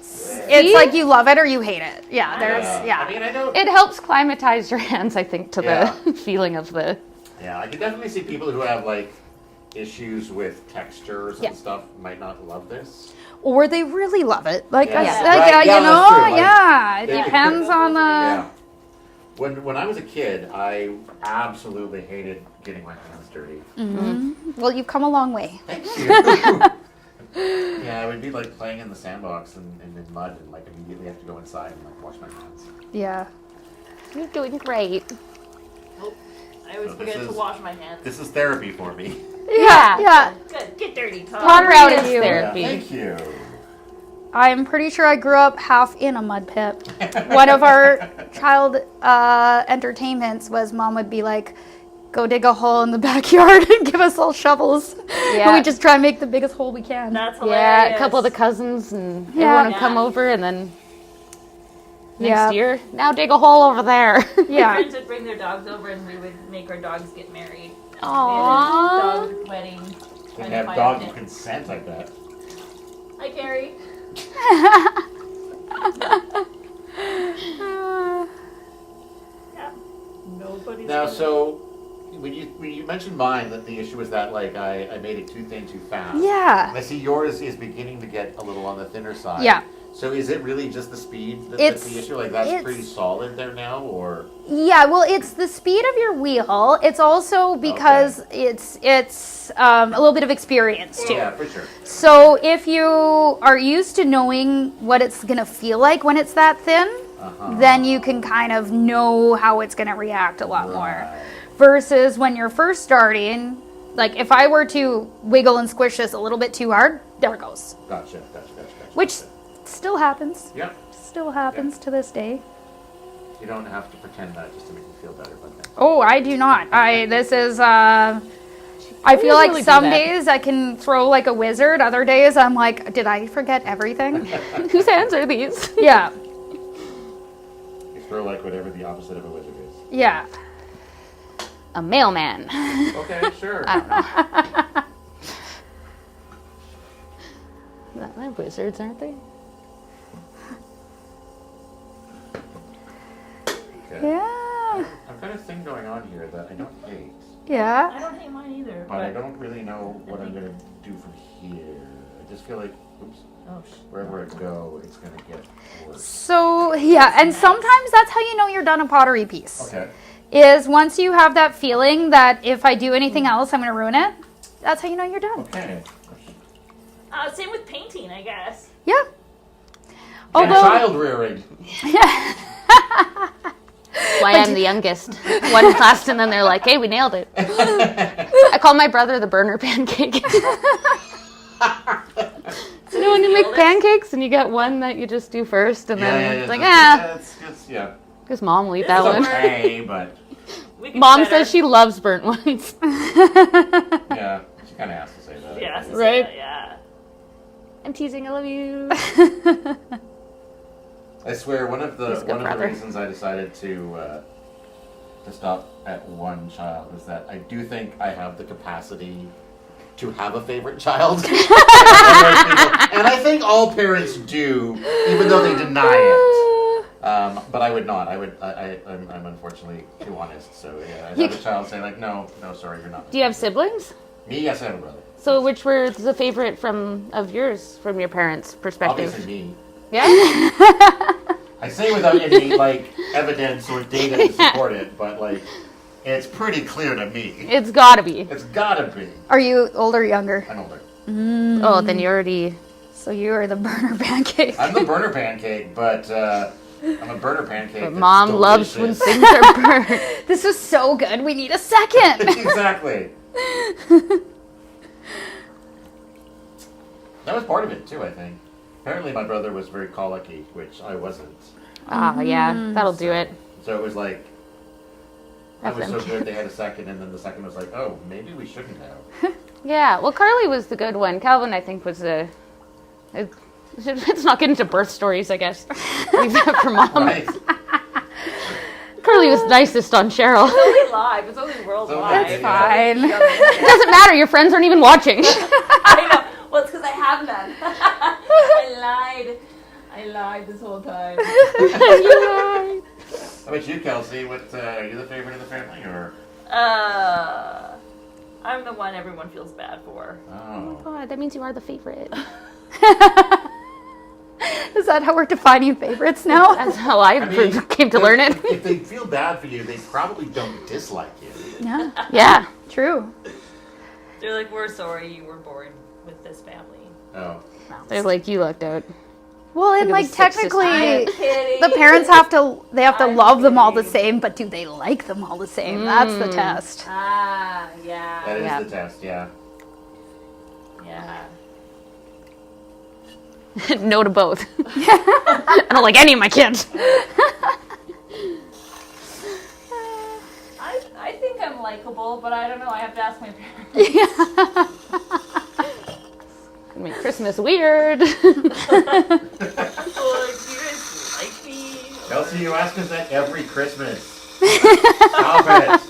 So, It's like you love it or you hate it. Yeah, there's I mean, I know. It helps climatize your hands, I think, to Yeah. the feeling of the... Yeah, I can definitely see people who have like issues with textures Yeah. and stuff might not love this. Or they really love it. Like, Yeah. I Yeah. said, Right, yeah, yeah, you know, that's true. Like, yeah. It it- depends on the. Yeah. When I was a kid, I absolutely hated getting my hands dirty. Well, you've come a long way. Thank you. Yeah, I would be like playing in the sandbox and in mud and like immediately have to go inside and like wash my hands. Yeah. You're doing great. Oh, I always So forget this to is- wash my hands. This is therapy for me. Yeah. Yeah. Good. Get dirty, Todd. Water out of Yes, you. there. Yeah, Therapy. thank you. I'm pretty sure I grew up half in a mud pit. One of our child entertainments was mom would be like, go dig a hole in the backyard and give us all shovels. Yeah. And we just try and make the biggest hole we can. That's hilarious. Yeah, a couple of the cousins and Yeah. everyone would come Yeah. over, and then next Yeah. year, now dig a hole over there. My Yeah. friends would bring their dogs over, and we would make our dogs get married. We had a Aww. dog wedding. They trying to have find dog it. consent, I bet. Hi, Carrie. Yeah. Nobody's Now, gonna- so when you mentioned mine, that the issue was that like I made it too thin too fast. Yeah. And I see yours is beginning to get a little on the thinner side. Yeah. So is it really just the speed that's the issue? Like that's it's- pretty solid there now, or Yeah, well, it's the speed of your wheel. It's also because it's a little bit of experience too. yeah, for sure. So if you are used to knowing what it's gonna feel like when it's that thin, then you can kind of know how it's gonna react a lot more. Right. Versus when you're first starting, like if I were to wiggle and squish this a little bit too hard, there it goes. Gotcha. Which still happens. Yep. Still happens to this day. You don't have to pretend that just to make you feel better, but then. Oh, I do not. I feel like really do some that. days I can throw like a wizard. Other days I'm like, did I forget everything? Whose hands are these? Yeah. You throw like whatever the opposite of a wizard is. Yeah. A mailman. Okay, sure. I don't know. They're wizards, aren't they? Okay. Yeah. I've got a thing going on here that I don't hate, Yeah. I don't hate mine either. but I don't really know what I'm gonna do from here. I just feel like, oops, Oh, wherever I go, it's gonna get worse. So, yeah, and sometimes that's how you know you're done a pottery piece. Okay. Is once you have that feeling that if I do anything else, I'm going to ruin it. That's how you know you're done. Okay. same with painting, I guess. Yeah. And Although, child rearing. Why I'm the youngest. One class, and then they're like, "Hey, we nailed it." I call my brother the burner pancake. So you know when you make pancakes and you get one that you just do first, and then it's like, Yeah. because mom will eat It's that one. okay, but We can Mom better. says she loves burnt ones. yeah, she kind of has to say that. Yes, Right? Yeah. I'm teasing. I love you. I swear, one of the He's a good brother. reasons I decided to stop at one child is that I do think I have the capacity to have a favorite child. And I think all parents do, even though they deny it. But I would not. I'm unfortunately too honest. So yeah, I'd have a child say like, no, sorry, you're not. Do you have siblings? Me? Yes, I have a brother. So which were the favorite of yours from your parents' perspective? Obviously me. Yeah. I say without any like evidence or data to support it, but like it's pretty clear to me. It's gotta be. It's gotta be. are you older or younger? I'm older. Oh, then you already. So you are the burner pancake. I'm the burner pancake, but I'm a burner pancake. But that's mom loves when delicious. things are burnt. This was so good. We need a second. Exactly. That was part of it too, I think. Apparently, my brother was very colicky, which I wasn't. Ah, yeah, that'll do it. So it was like I was so FM. good they had a second, and then the second was like, oh, maybe we shouldn't have. Yeah, well, Carly was the good one. Calvin, I think, was the. Let's not get into birth stories, I guess. Leave that for mom. Right? Carly was nicest on Cheryl. It's only live. It's only worldwide. That's fine. It doesn't matter. Your friends aren't even watching. I know. Well, it's because I have none. I lied this whole time. How about you, Kelsey? What are you the favorite of the family, or? I'm the one everyone feels bad for. Oh. God, that means you are the favorite. Is that how we're defining favorites now? That's how I came to learn it. If they feel bad for you, they probably don't dislike you. Yeah, Yeah. true. They're like, we're sorry you were born with this family. Oh. They're like, you lucked out. Well, and Look at like the six technically, I'm kidding. the parents have to I'm love them all the kidding. same, but do they like them all the same? That's the test. Ah, yeah. That is Yeah. the test, yeah. Yeah. No to both. I don't like any of my kids. I think I'm likable, but I don't know. I have to ask my parents. Make Christmas weird. Like, do you guys like me? Kelsey, you ask us that every Christmas. Stop it.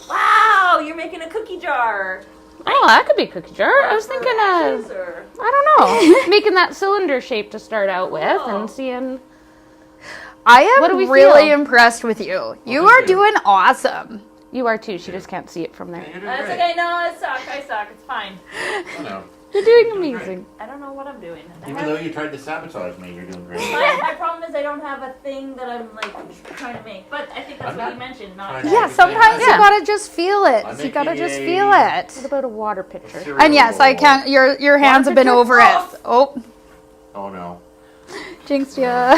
Wow, you're making a cookie jar. Oh, that could be a cookie jar. I was thinking Ashes of, or- I don't know, making that cylinder shape to start out with Oh. and seeing. I am What do we really feel? impressed with you. You thank are you. doing awesome. You are too. She just can't see it from there. You're doing That's great. okay. No, I suck. It's fine. Oh, no. You're doing You're doing amazing. I don't know what I'm doing. Even though you tried to sabotage me, you're doing great. My problem is I don't have a thing that I'm like trying to make. But I think that's I'm what not you mentioned. trying Not to- Yeah, Everything. sometimes you Yeah. gotta just feel it. I'm You gotta making just a- feel What it. about a water pitcher? And yes, I can't. Your hands have been picture? over it. Oh, Oh no. jinxed ya.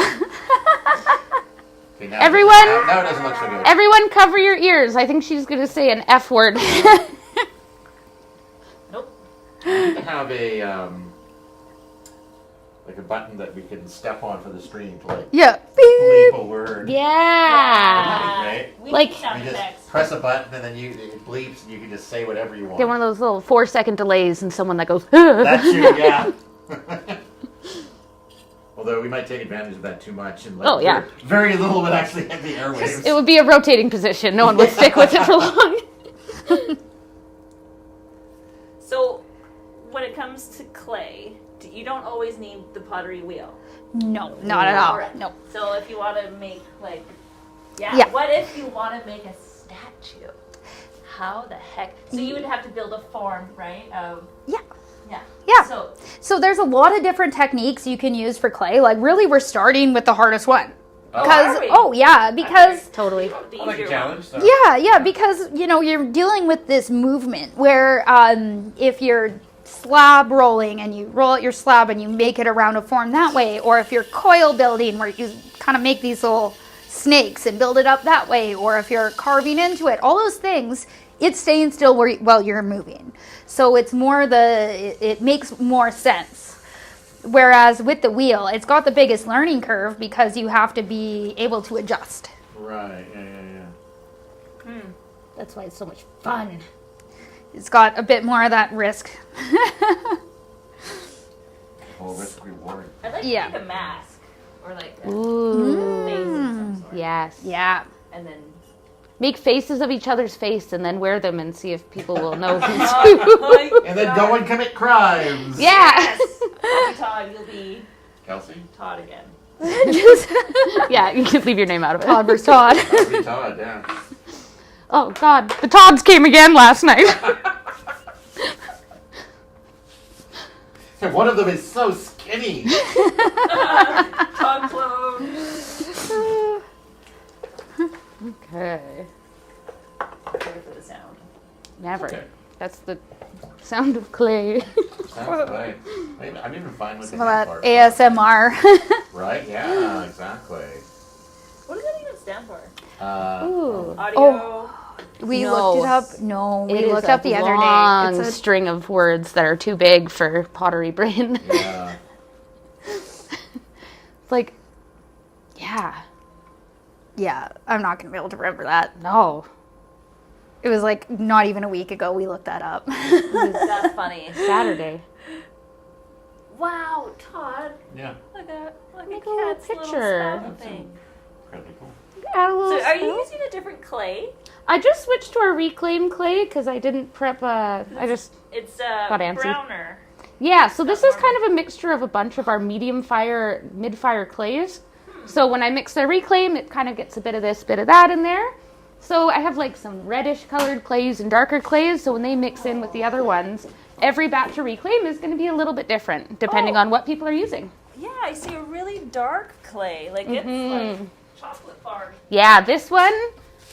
Okay, now Everyone- now it doesn't look so good. Everyone cover your ears. I think she's going to say an F word. Nope. We need to have a like a button that we can step on for the stream to like Yeah. bleep Beep. a word. Yeah. Right? We Like, need sound You just effects. press a button and then it bleeps and you can just say whatever you want. Get one of those little 4-second delays and someone that goes, That's you, yeah. Although we might take advantage of that too much and like Oh, yeah. very little would actually hit the airwaves. It would be a rotating position. No one would stick with it for long. So, when it comes to clay, you don't always need the pottery wheel. No, not at all. Alright. No. So if you want to make like, Yeah. What if you want to make a statue? How the heck? So you would have to build a form, right? Of Yeah. yeah. Yeah. So So there's a lot of different techniques you can use for clay. Like really, we're starting with the hardest one. Oh, Because are we? yeah, because Totally. the I like a easier challenge. So. yeah, because you're dealing with this movement where if you're slab rolling and you roll out your slab and you make it around a form that way, or if you're coil building where you kind of make these little snakes and build it up that way, or if you're carving into it, all those things, it's staying still while you're moving. So it's more it makes more sense. Whereas with the wheel, it's got the biggest learning curve because you have to be able to adjust. Right. Yeah. That's why it's so much fun. It's got a bit more of that risk. Well, risk reward. I'd like Yeah. to make a mask or like a Ooh. face of some sort. Yes. Yeah. And then Make faces of each other's face and then wear them and see if people will know who's oh my And then go and commit crimes. Yeah. I'll be Todd, you'll be Kelsey? Todd again. Yeah, you can leave your name out of it. Todd versus Todd. That would be Todd, yeah. Oh, God. The Todds came again last night. And one of them is so skinny. Todd clone. Okay. Sorry for the sound. Never. Okay. That's the sound of clay. Sounds right. I'm even fine with Some the of that part. ASMR. Right? Yeah, exactly. What does that even stand for? Ooh. Audio. We No. looked it up. No, we It is looked up the other long day. It's a string of words that are too big for pottery brain. Yeah. It's like, yeah, yeah, I'm not gonna be able to remember that. no. It was like not even a week ago we looked that up. That's funny. Saturday. Wow, Todd. Yeah. Like a Make a little cat's picture. little spout thing. Pretty cool. Add a little So are you spoon. using a different clay? I just switched to our reclaim clay because I didn't prep. It's Got antsy. browner. Yeah, so this is kind of a mixture of a bunch of our medium fire, mid fire clays. So when I mix the reclaim, it kind of gets a bit of this, bit of that in there. So I have like some reddish colored clays and darker clays. So when they mix in with the other ones, every batch of reclaim is going to be a little bit different depending on what people are using. Yeah, I see a really dark clay. Like it's like chocolate bar. Yeah, this one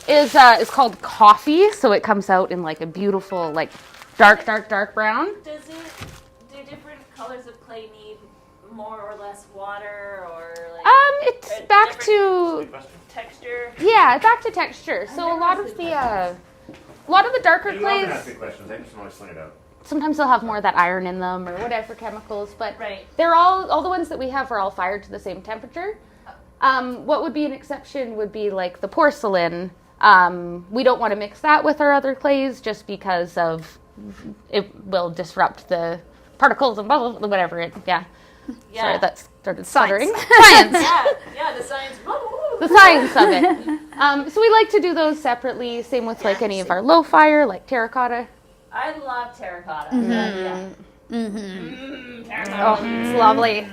is called coffee. So it comes out in like a beautiful like dark brown. Do different colors of clay need more or less water or like? It's back to Good question. Texture. yeah, back to texture. So a lot of the darker You often ask clays, good questions. I just want to sling it out. sometimes they'll have more of that iron in them or whatever chemicals, but Right. they're all the ones that we have are all fired to the same temperature. What would be an exception would be like the porcelain. We don't want to mix that with our other clays just because of it will disrupt the particles and blah, blah, blah, whatever it. Yeah. Yeah. Sorry, that started stuttering. Science. Yeah, the science. The science of it. So we like to do those separately. Same with like any of our low fire, like terracotta. I love terracotta. Terracotta. Oh, it's lovely.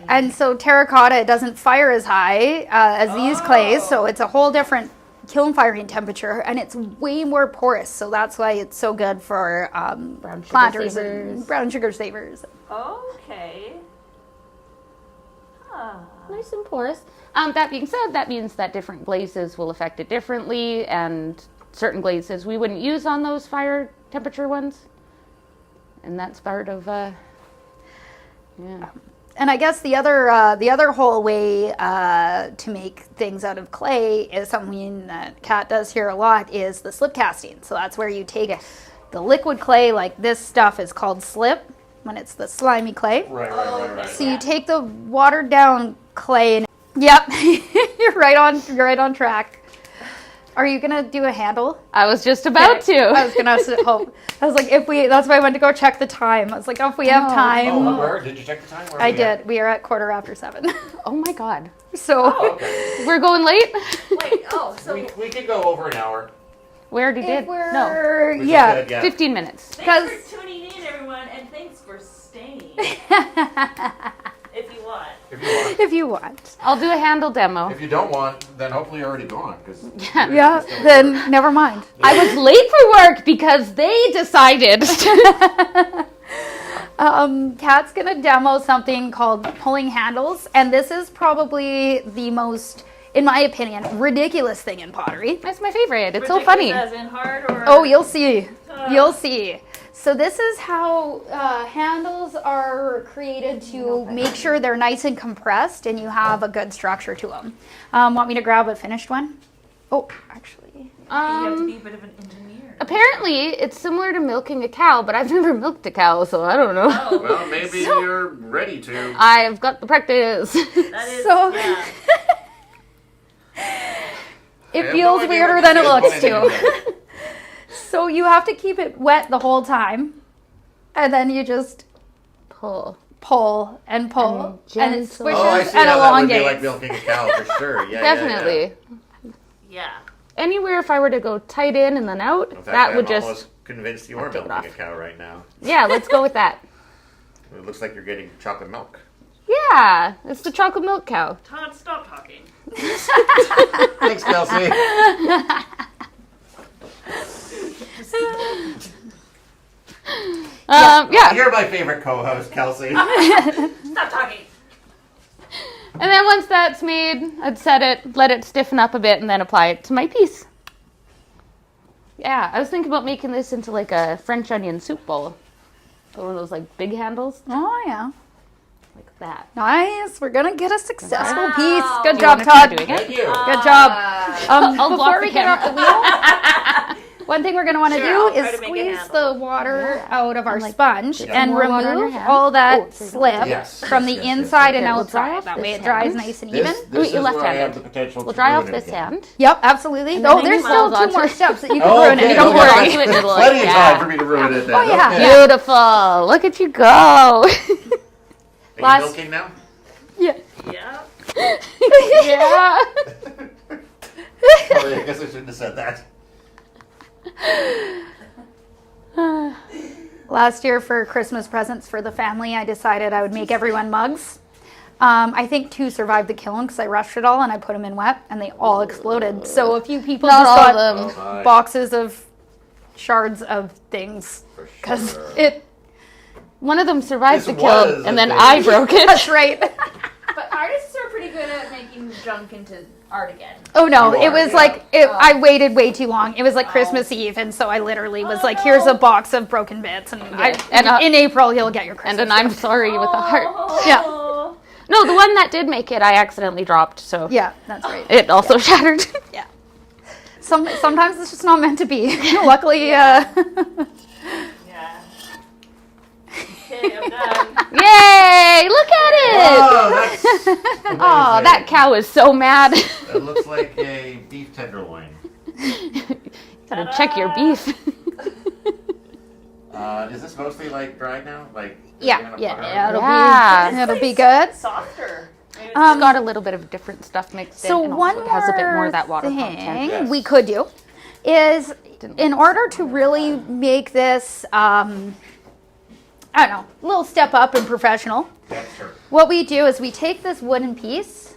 And so terracotta, it doesn't fire as high as these clays, so it's a whole different kiln firing temperature, and it's way more porous, so that's why it's so good for Brown sugar planters savers. and brown sugar savers. Okay. Huh. Nice and porous. That being said, that means that different glazes will affect it differently, and certain glazes we wouldn't use on those fire temperature ones. And that's part of, yeah. And I guess the other whole way to make things out of clay is something that Kat does here a lot is the slip casting. So that's where you take the liquid clay, like this stuff is called slip when it's the slimy clay. Right. So you take the watered down clay and yep, you're right on track. Are you gonna do a handle? I was just about to. I was gonna hope. I was like, that's why I went to go check the time. I was like, if we have time. Oh, where? Did you check the time? Where are I we did. at? We are at 7:15. Oh my God. So Okay. We're going late? Wait, so We could go over an hour. We already did. if we're No. We just yeah. said, 15 minutes. thanks Because- for tuning in, everyone, and thanks for staying. If you want. If you want. If you want. I'll do a handle demo. If you don't want, then hopefully you're already gone. Cause Yeah, then never mind. I was late for work because they decided. Kat's gonna demo something called pulling handles, and this is probably the most, in my opinion, ridiculous thing in pottery. That's my favorite. It's so Ridiculous funny. As in hard or? Oh, you'll see. You'll see. So this is how handles are created to make sure they're nice and compressed and you have a good structure to them. Want me to grab a finished one? Oh, actually. You have to be a bit of an engineer. Apparently, it's similar to milking a cow, but I've never milked a cow, so I don't know. Oh, well, maybe you're ready to. I've got the practice. that is. So- Yeah. It I have feels no idea weirder what than it this is, looks but I think too. So you have to keep it wet the whole time, and then you just Pull. pull and pull, and it gentle. squishes Oh, I see and how that would be elongates. like milking a cow for sure. Yeah, Definitely. Yeah. Anywhere if I were to go tight in and then out, In fact, that would I'm just... almost convinced you are take it milking a off. cow right now. Yeah, let's go with that. It looks like you're getting chocolate milk. Yeah, it's the chocolate milk cow. Todd, stop talking. Thanks, Kelsey. Yeah. You're my favorite co-host, Kelsey. Stop talking. And then once that's made, I'd set it, let it stiffen up a bit, and then apply it to my piece. Yeah, I was thinking about making this into like a French onion soup bowl. One of those like big handles, Oh yeah, like that. nice. We're gonna get a successful Wow. piece. Do Good you job, wanna try Todd. doing it? Thank you. Good job. I'll block Before the we get off the wheel, one thing we're going to want to Sure, I'll do try is to make a squeeze handle. the water out of our like, sponge get and more water on your remove hand. all that Oh, so you don't- slip Yes, from yes, the yes, inside yes. and We'll dry outside. off That this way it dries hand. nice and This, even. this is you're where I left-handed. have the potential We'll to dry ruin off it this again. hand. Yep, absolutely. And Oh, then there's you still hold 2 on more to- steps that you can Oh, ruin it. okay, Don't okay. worry. Do it, it'll, like, Plenty of yeah. time for me to ruin it then. Oh, yeah. Okay. Yeah. Beautiful. Look at you go. Are you Last- milking now? Yeah. Yeah. Yeah. Oh, I guess I shouldn't have said that. Last year for Christmas presents for the family, I decided I would make everyone mugs. I think 2 survived the kiln because I rushed it all and I put them in wet and they all exploded. So a few people Not just all got of them. Oh, my. boxes of shards of things For because sure. it. One of them survived This the kill, was and a then thing. I broke it. That's right. But artists are pretty good at making junk into art again. Oh no, You it are, was yeah. like Oh. I waited way too long. It was like Oh. Christmas Eve, and so I literally was Oh, like, "Here's a no. box of broken bits," and And, in April you'll get your And Christmas. an I'm gift. sorry with a heart. Yeah. No, the one that did make it, I accidentally dropped, so Yeah, that's right. it also shattered. Yeah. Sometimes it's just not meant to be. Luckily, Yeah. Okay, I'm done. Yay! Look at it! Oh, that's amazing. Oh, that cow is so mad. It looks like a beef tenderloin. Gotta check your beef. Is this mostly like dried now? Like yeah, you're gonna yeah, put it yeah, on? it'll be good. Softer. Maybe it's Um, Got a little bit of different stuff mixed So in, and one also it has a bit more more of that water thing content. Yes. we could do is, Didn't in order to really make this, I don't know, a little step up and professional, Yeah, sure. what we do is we take this wooden piece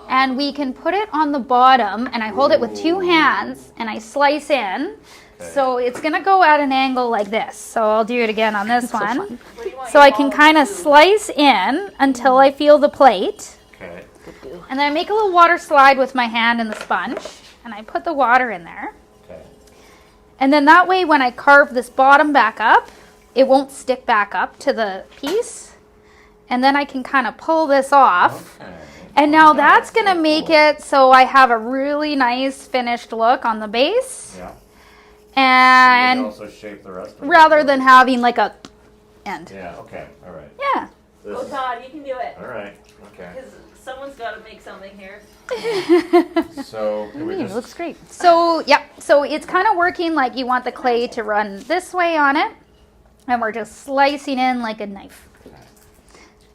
and we can put it on the bottom, and I hold it with 2 hands and I slice in. Okay. So it's gonna go at an angle like this. So I'll do it again on this one. What do you want So your I can ball kind to of do? slice in until I feel the plate. Okay. And then I make a little water slide with my hand and the sponge. And I put the water in there. Okay. And then that way when I carve this bottom back up, it won't stick back up to the piece. And then I can kind of pull this off. Okay. And now that's going to make it so I have a really nice finished look on the base. Yeah. And you can also shape the rest of it. rather than having like a end. Yeah, okay. All right. Yeah. This Go is- Todd, you can do it. all right. Okay. Because someone's got to make something here. So can we It just looks great. So, yeah. So it's kind of working like you want the clay to run this way on it. And we're just slicing in like a knife.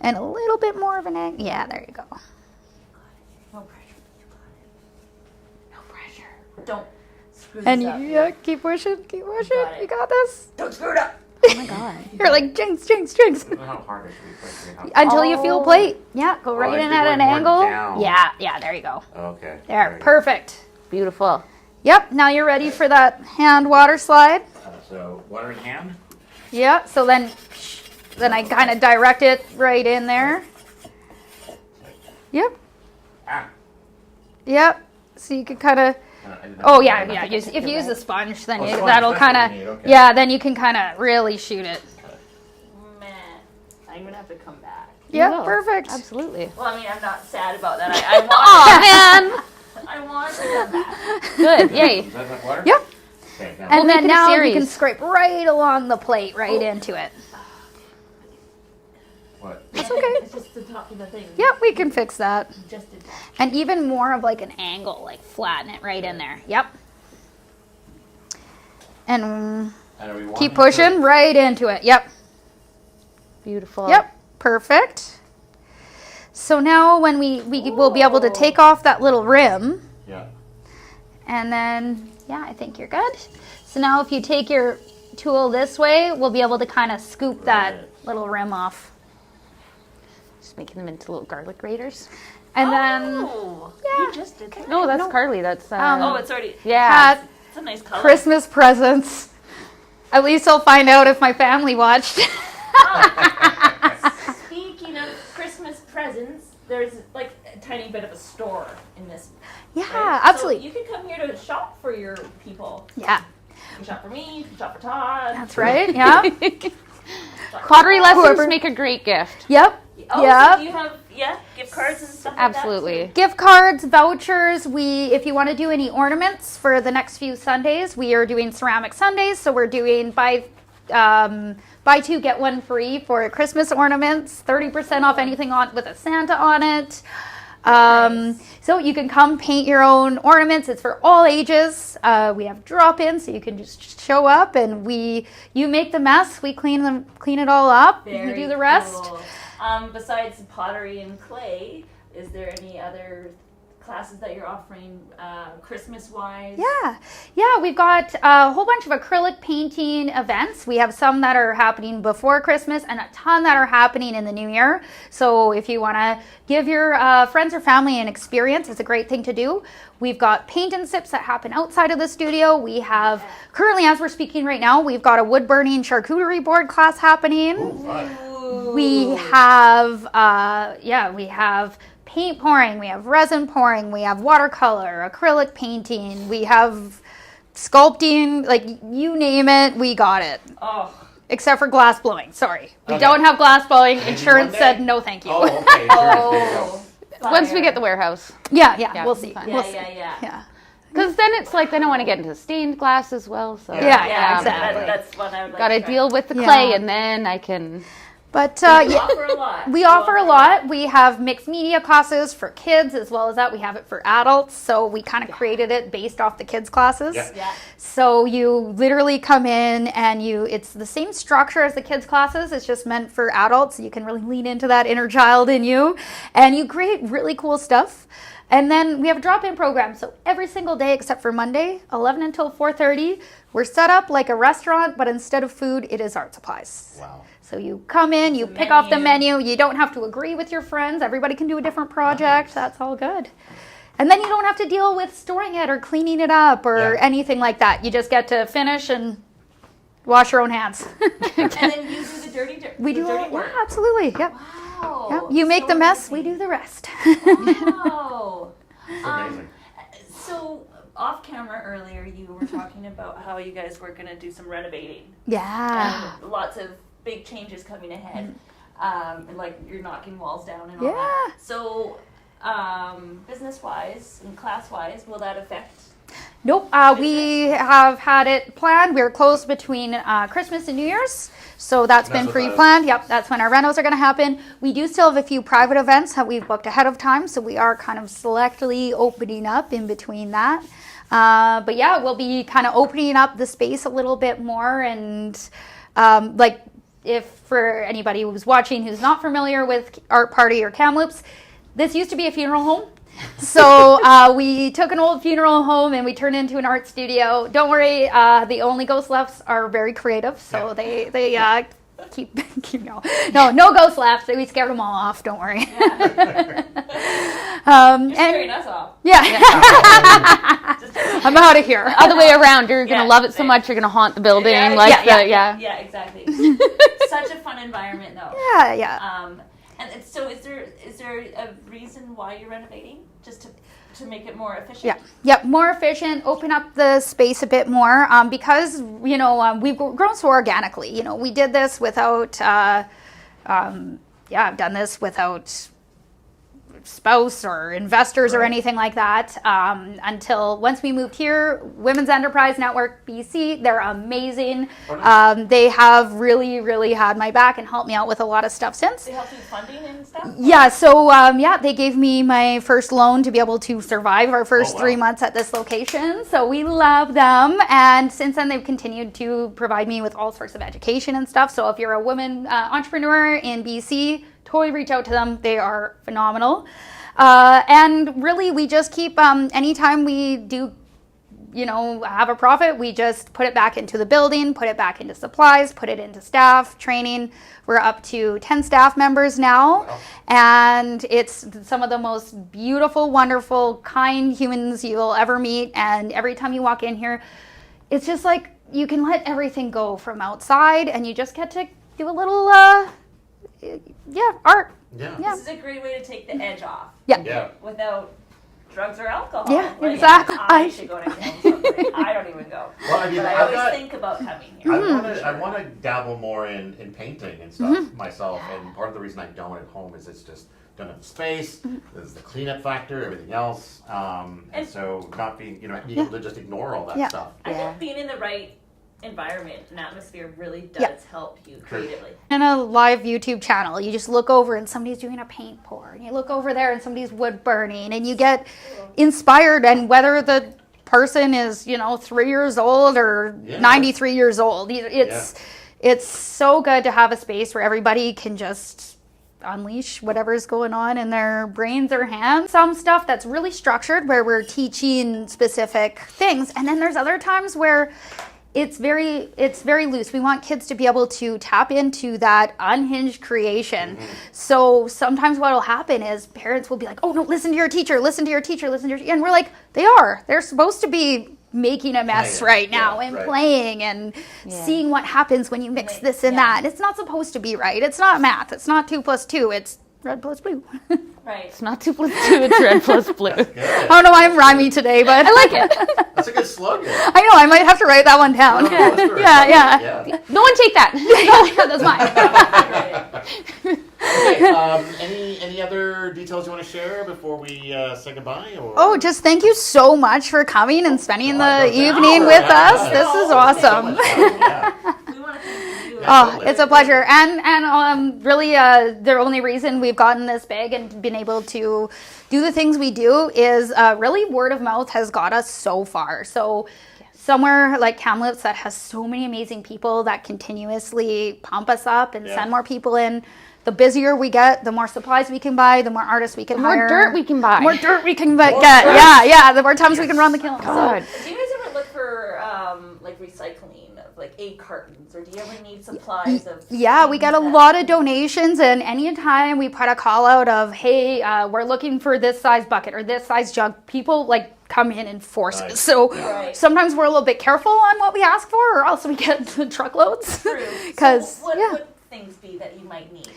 And a little bit more of an egg. Yeah, there you go. No pressure. No pressure. Don't screw this And up. you keep pushing, keep pushing. got it. You got this. Don't screw it up. Oh my god. You're like jinx, jinx, jinx. I don't know how hard it should be. Until you feel plate. Yeah, go right I in see, at an going more angle. down. Yeah, there you go. Okay. There, very good. perfect. Beautiful. Yep, now you're ready for that hand water slide. So water in hand. Yeah, so then I kind of direct it right in there. Yep, Ah. yep. So you can kind of, I didn't oh know. yeah. If you use a sponge, then Oh, you, sponge, that'll that's what kind you need, of, okay. yeah. Then you can kind of really shoot it. Man, I'm going to have to come back. You Yeah, will. perfect. Absolutely. Well, I mean, I'm not sad about that. I want Oh man. I want to come back. Good. Yay. Is that enough water? Yep. Okay. Now, And make then it a now you series. can scrape right along the plate, right into it. what? That's okay. It's just the top of the thing. Yep, we can fix that. Just a top. And even more of like an angle, like flatten it right in there. Yep. And And are we wanting keep pushing right into it. Yep. Beautiful. Yep. Perfect. So now when we will be able to take off that little rim, Yeah. and then, yeah, I think you're good. So now if you take your tool this way, we'll be able to kind of scoop that Right. little rim off. Just making them into little garlic graters. And then, Oh, yeah. you just did that. No, that's Carly. That's Oh, it's already. yeah. hat, It's a nice color. Christmas presents. At least I'll find out if my family watched. Speaking of Christmas presents, there's like a tiny bit of a store in this. Yeah, right? absolutely. So you can come here to shop for your people. Yeah, You can shop for me. You can shop for Todd. that's right. Yeah. Pottery lessons Whoever- make a great gift. Yep. Oh, Yep. so do you have gift cards and stuff like Absolutely. Gift cards, vouchers. If you want to do any ornaments for the next few Sundays, we are doing ceramic Sundays. So we're doing buy 2 get 1 free for Christmas ornaments. 30% off anything with a Santa on it. So you can come paint your own ornaments. It's for all ages. We have drop-ins, so you can just show up and you make the mess. We clean it all up. Very We do the rest. cool. Besides pottery and clay, is there any other classes that you're offering Christmas-wise? Yeah, we've got a whole bunch of acrylic painting events. We have some that are happening before Christmas and a ton that are happening in the new year. So if you want to give your friends or family an experience, it's a great thing to do. We've got paint and sips that happen outside of the studio. We have, currently as we're speaking right now, we've got a wood burning charcuterie board class happening. Ooh, We have, we have paint pouring, we have resin pouring, we have watercolor, acrylic painting, we have sculpting, like you name it, we got it. Oh. Except for glass blowing, sorry. We Okay. don't have glass blowing. Maybe Insurance one day? said no thank you. Oh, okay. Sure. There you go. Once we get the warehouse. Yeah, we'll see. fine. We'll see. Yeah. Because then it's like, then I want to get into stained glass as well. So Yeah, exactly. That's what I would like got to to try. deal with the Yeah. clay, and then I can. But You offer a lot. we offer a lot. We have mixed media classes for kids as well as that. We have it for adults. So we kind of created it based off the kids' classes. Yeah. So you literally come in and it's the same structure as the kids' classes. It's just meant for adults. You can really lean into that inner child in you. And you create really cool stuff. And then we have a drop-in program. So every single day except for Monday, 11 until 4:30, we're set up like a restaurant, but instead of food, it is art supplies. Wow. So you come in, you pick off the menu. You don't have to agree with your friends. Everybody can do a different project. That's all good. And then you don't have to deal with storing it or cleaning it up or anything like that. You just get to finish and wash your own hands. And then you do the dirty We do dirty all, work. yeah, absolutely. Yep. Wow. Yep. You make the So mess, we amazing. do the rest. Wow. It's amazing. So off camera earlier, you were talking about how you guys were going to do some renovating. Yeah. And lots of big changes coming ahead. And like you're knocking walls down and all Yeah. that. So business-wise and class-wise, will that affect? Nope. We have had it planned. We're closed between Christmas and New Year's. So that's been what the- pre-planned. Yep, that's when our renos are going to happen. We do still have a few private events that we've booked ahead of time. So we are kind of selectively opening up in between that. But yeah, we'll be kind of opening up the space a little bit more. And like if for anybody who's watching who's not familiar with Art Party or Kamloops, this used to be a funeral home. So we took an old funeral home and we turned it into an art studio. Don't worry, the only ghost lefts are very creative, so they keep no ghost lefts. We scared them all off. Don't worry. You're And scaring us off. yeah, I'm out of here. Other way around, you're gonna Yeah, love it so same. much you're gonna haunt the building. Yeah, exactly. Such a fun environment, though. Yeah. And so, is there a reason why you're renovating? Just to make it more efficient? Yep, more efficient, open up the space a bit more because, we've grown so organically. We did this without, I've done this without spouse or investors or anything like that until once we moved here. Women's Enterprise Network BC, they're amazing. Oh, nice. They have really, really had my back and helped me out with a lot of stuff since. They help you with funding and stuff? Yeah, so they gave me my first loan to be able to survive our first 3 months at this location. So we love them. And since then, they've continued to provide me with all sorts of education and stuff. So if you're a woman entrepreneur in BC, totally reach out to them. They are phenomenal. And really, we just keep, anytime we do, have a profit, we just put it back into the building, put it back into supplies, put it into staff, training. We're up to 10 staff members now. Wow. And it's some of the most beautiful, wonderful, kind humans you'll ever meet. And every time you walk in here, it's just like you can let everything go from outside and you just get to do a little, art. Yeah. Yeah. This is a great way to take the edge off Yeah. without drugs or alcohol. Yeah, Like, exactly. I should go to Kamloops. I don't even go. Well, I mean, But I I've always got- think about coming here. I want to dabble more in painting and stuff myself, and part of the reason I don't at home is it's just don't have the space. There's the cleanup factor, everything else, and so not being being able to just ignore all that Yeah. stuff. I think being in the right environment and atmosphere really does help you creatively. In a live YouTube channel, you just look over and somebody's doing a paint pour, and you look over there and somebody's wood burning, and you get inspired. And whether the person is 3 years old or 93 years old, it's so good to have a space where everybody can just unleash whatever's going on in their brains or hands. Some stuff that's really structured where we're teaching specific things. And then there's other times where it's very loose. We want kids to be able to tap into that unhinged creation. So sometimes what will happen is parents will be like, oh no, listen to your teacher, listen to your teacher, listen to your teacher. And we're like, they're supposed to be making a mess right now and playing and seeing what happens when you mix this and that. It's not supposed to be right. It's not math. It's not 2 + 2. It's red plus blue. Right. It's not 2 + 2, it's red plus blue. I don't know why I'm rhymey today, but I like it. That's a good slogan. I know, I might have to write that one down. Yeah. No one take that. No, that's mine. Okay, any other details you want to share before we say goodbye? Or? Oh, just thank you so much for coming and spending the God, evening with us. This is awesome. We want to thank you. Oh, it's a pleasure. And really, the only reason we've gotten this big and been able to do the things we do is really word of mouth has got us so far. So somewhere like Kamloops that has so many amazing people that continuously pump us up and send more people in. The busier we get, the more supplies we can buy, the more artists we can hire. More dirt we can buy. More dirt we can get. Yeah. The more times we can run the kiln. God. Do you guys ever look for like recycling of like egg cartons, or do you ever need supplies of? Yeah, we get a lot of donations, and anytime we put a call out of, hey, we're looking for this size bucket or this size jug, people like come in forces. Nice. So sometimes we're a little bit careful on what we ask for, or else we get truckloads. True. Because what would things be that you might need?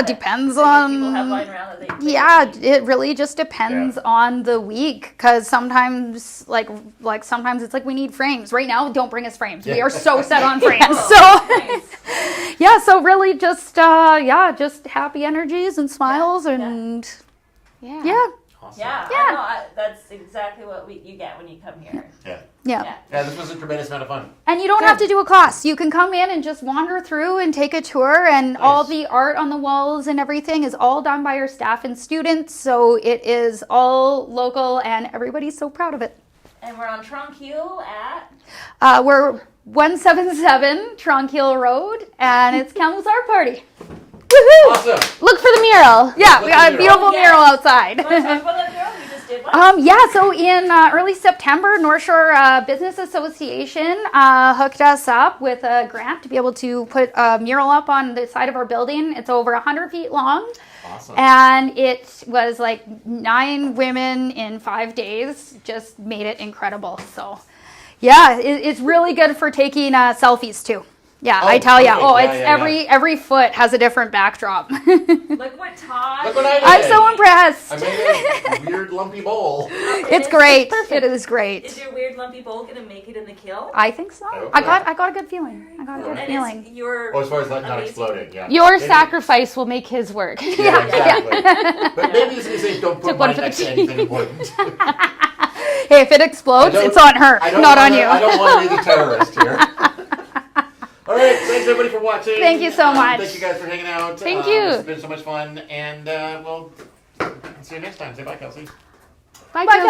Depends People on. have lying around that they Yeah, it really just depends on the week. Because sometimes, like sometimes it's like we need frames. Right now, don't bring us frames. We are so set on frames. Nice. So really just just happy energies and smiles and yeah. Awesome. Yeah. I know, that's exactly what you get when you come here. Yeah. This was a tremendous amount of fun. And you don't have to do a class. You can come in and just wander through and take a tour, and all the art on the walls and everything is all done by our staff and students. So it is all local, and everybody's so proud of it. And we're on Tronquil at? We're 177 Tronquil Road, and it's Kamloops Art Party. Woohoo! Awesome. Look for the mural. Yeah, we got a beautiful mural outside. Want to talk about that mural? You just did one? So in early September, North Shore Business Association hooked us up with a grant to be able to put a mural up on the side of our building. It's over 100 feet long. Awesome. And it was like 9 women in 5 days. Just made it incredible. So, yeah, it's really good for taking selfies too. Yeah, I tell you. Every foot has a different backdrop. Look what Todd. Look what I did. I'm so impressed. I made a weird lumpy bowl. It's great. It is great. Is your weird lumpy bowl gonna make it in the kiln? I think so. Okay. I got a good feeling. And it's your. Oh, as far as not amazing. exploding, Your sacrifice will make his work. Yeah, exactly. But maybe this is saying don't put mine next to anything important. Hey, if it explodes, it's on her, not on you. I don't want to be the terrorist here. All right, thanks everybody for watching. Thank you so much. Thank you guys for hanging out. Thank you. It's been so much fun, and we'll see you next time. Say bye, Kelsey. Bye, Bye, Kelsey.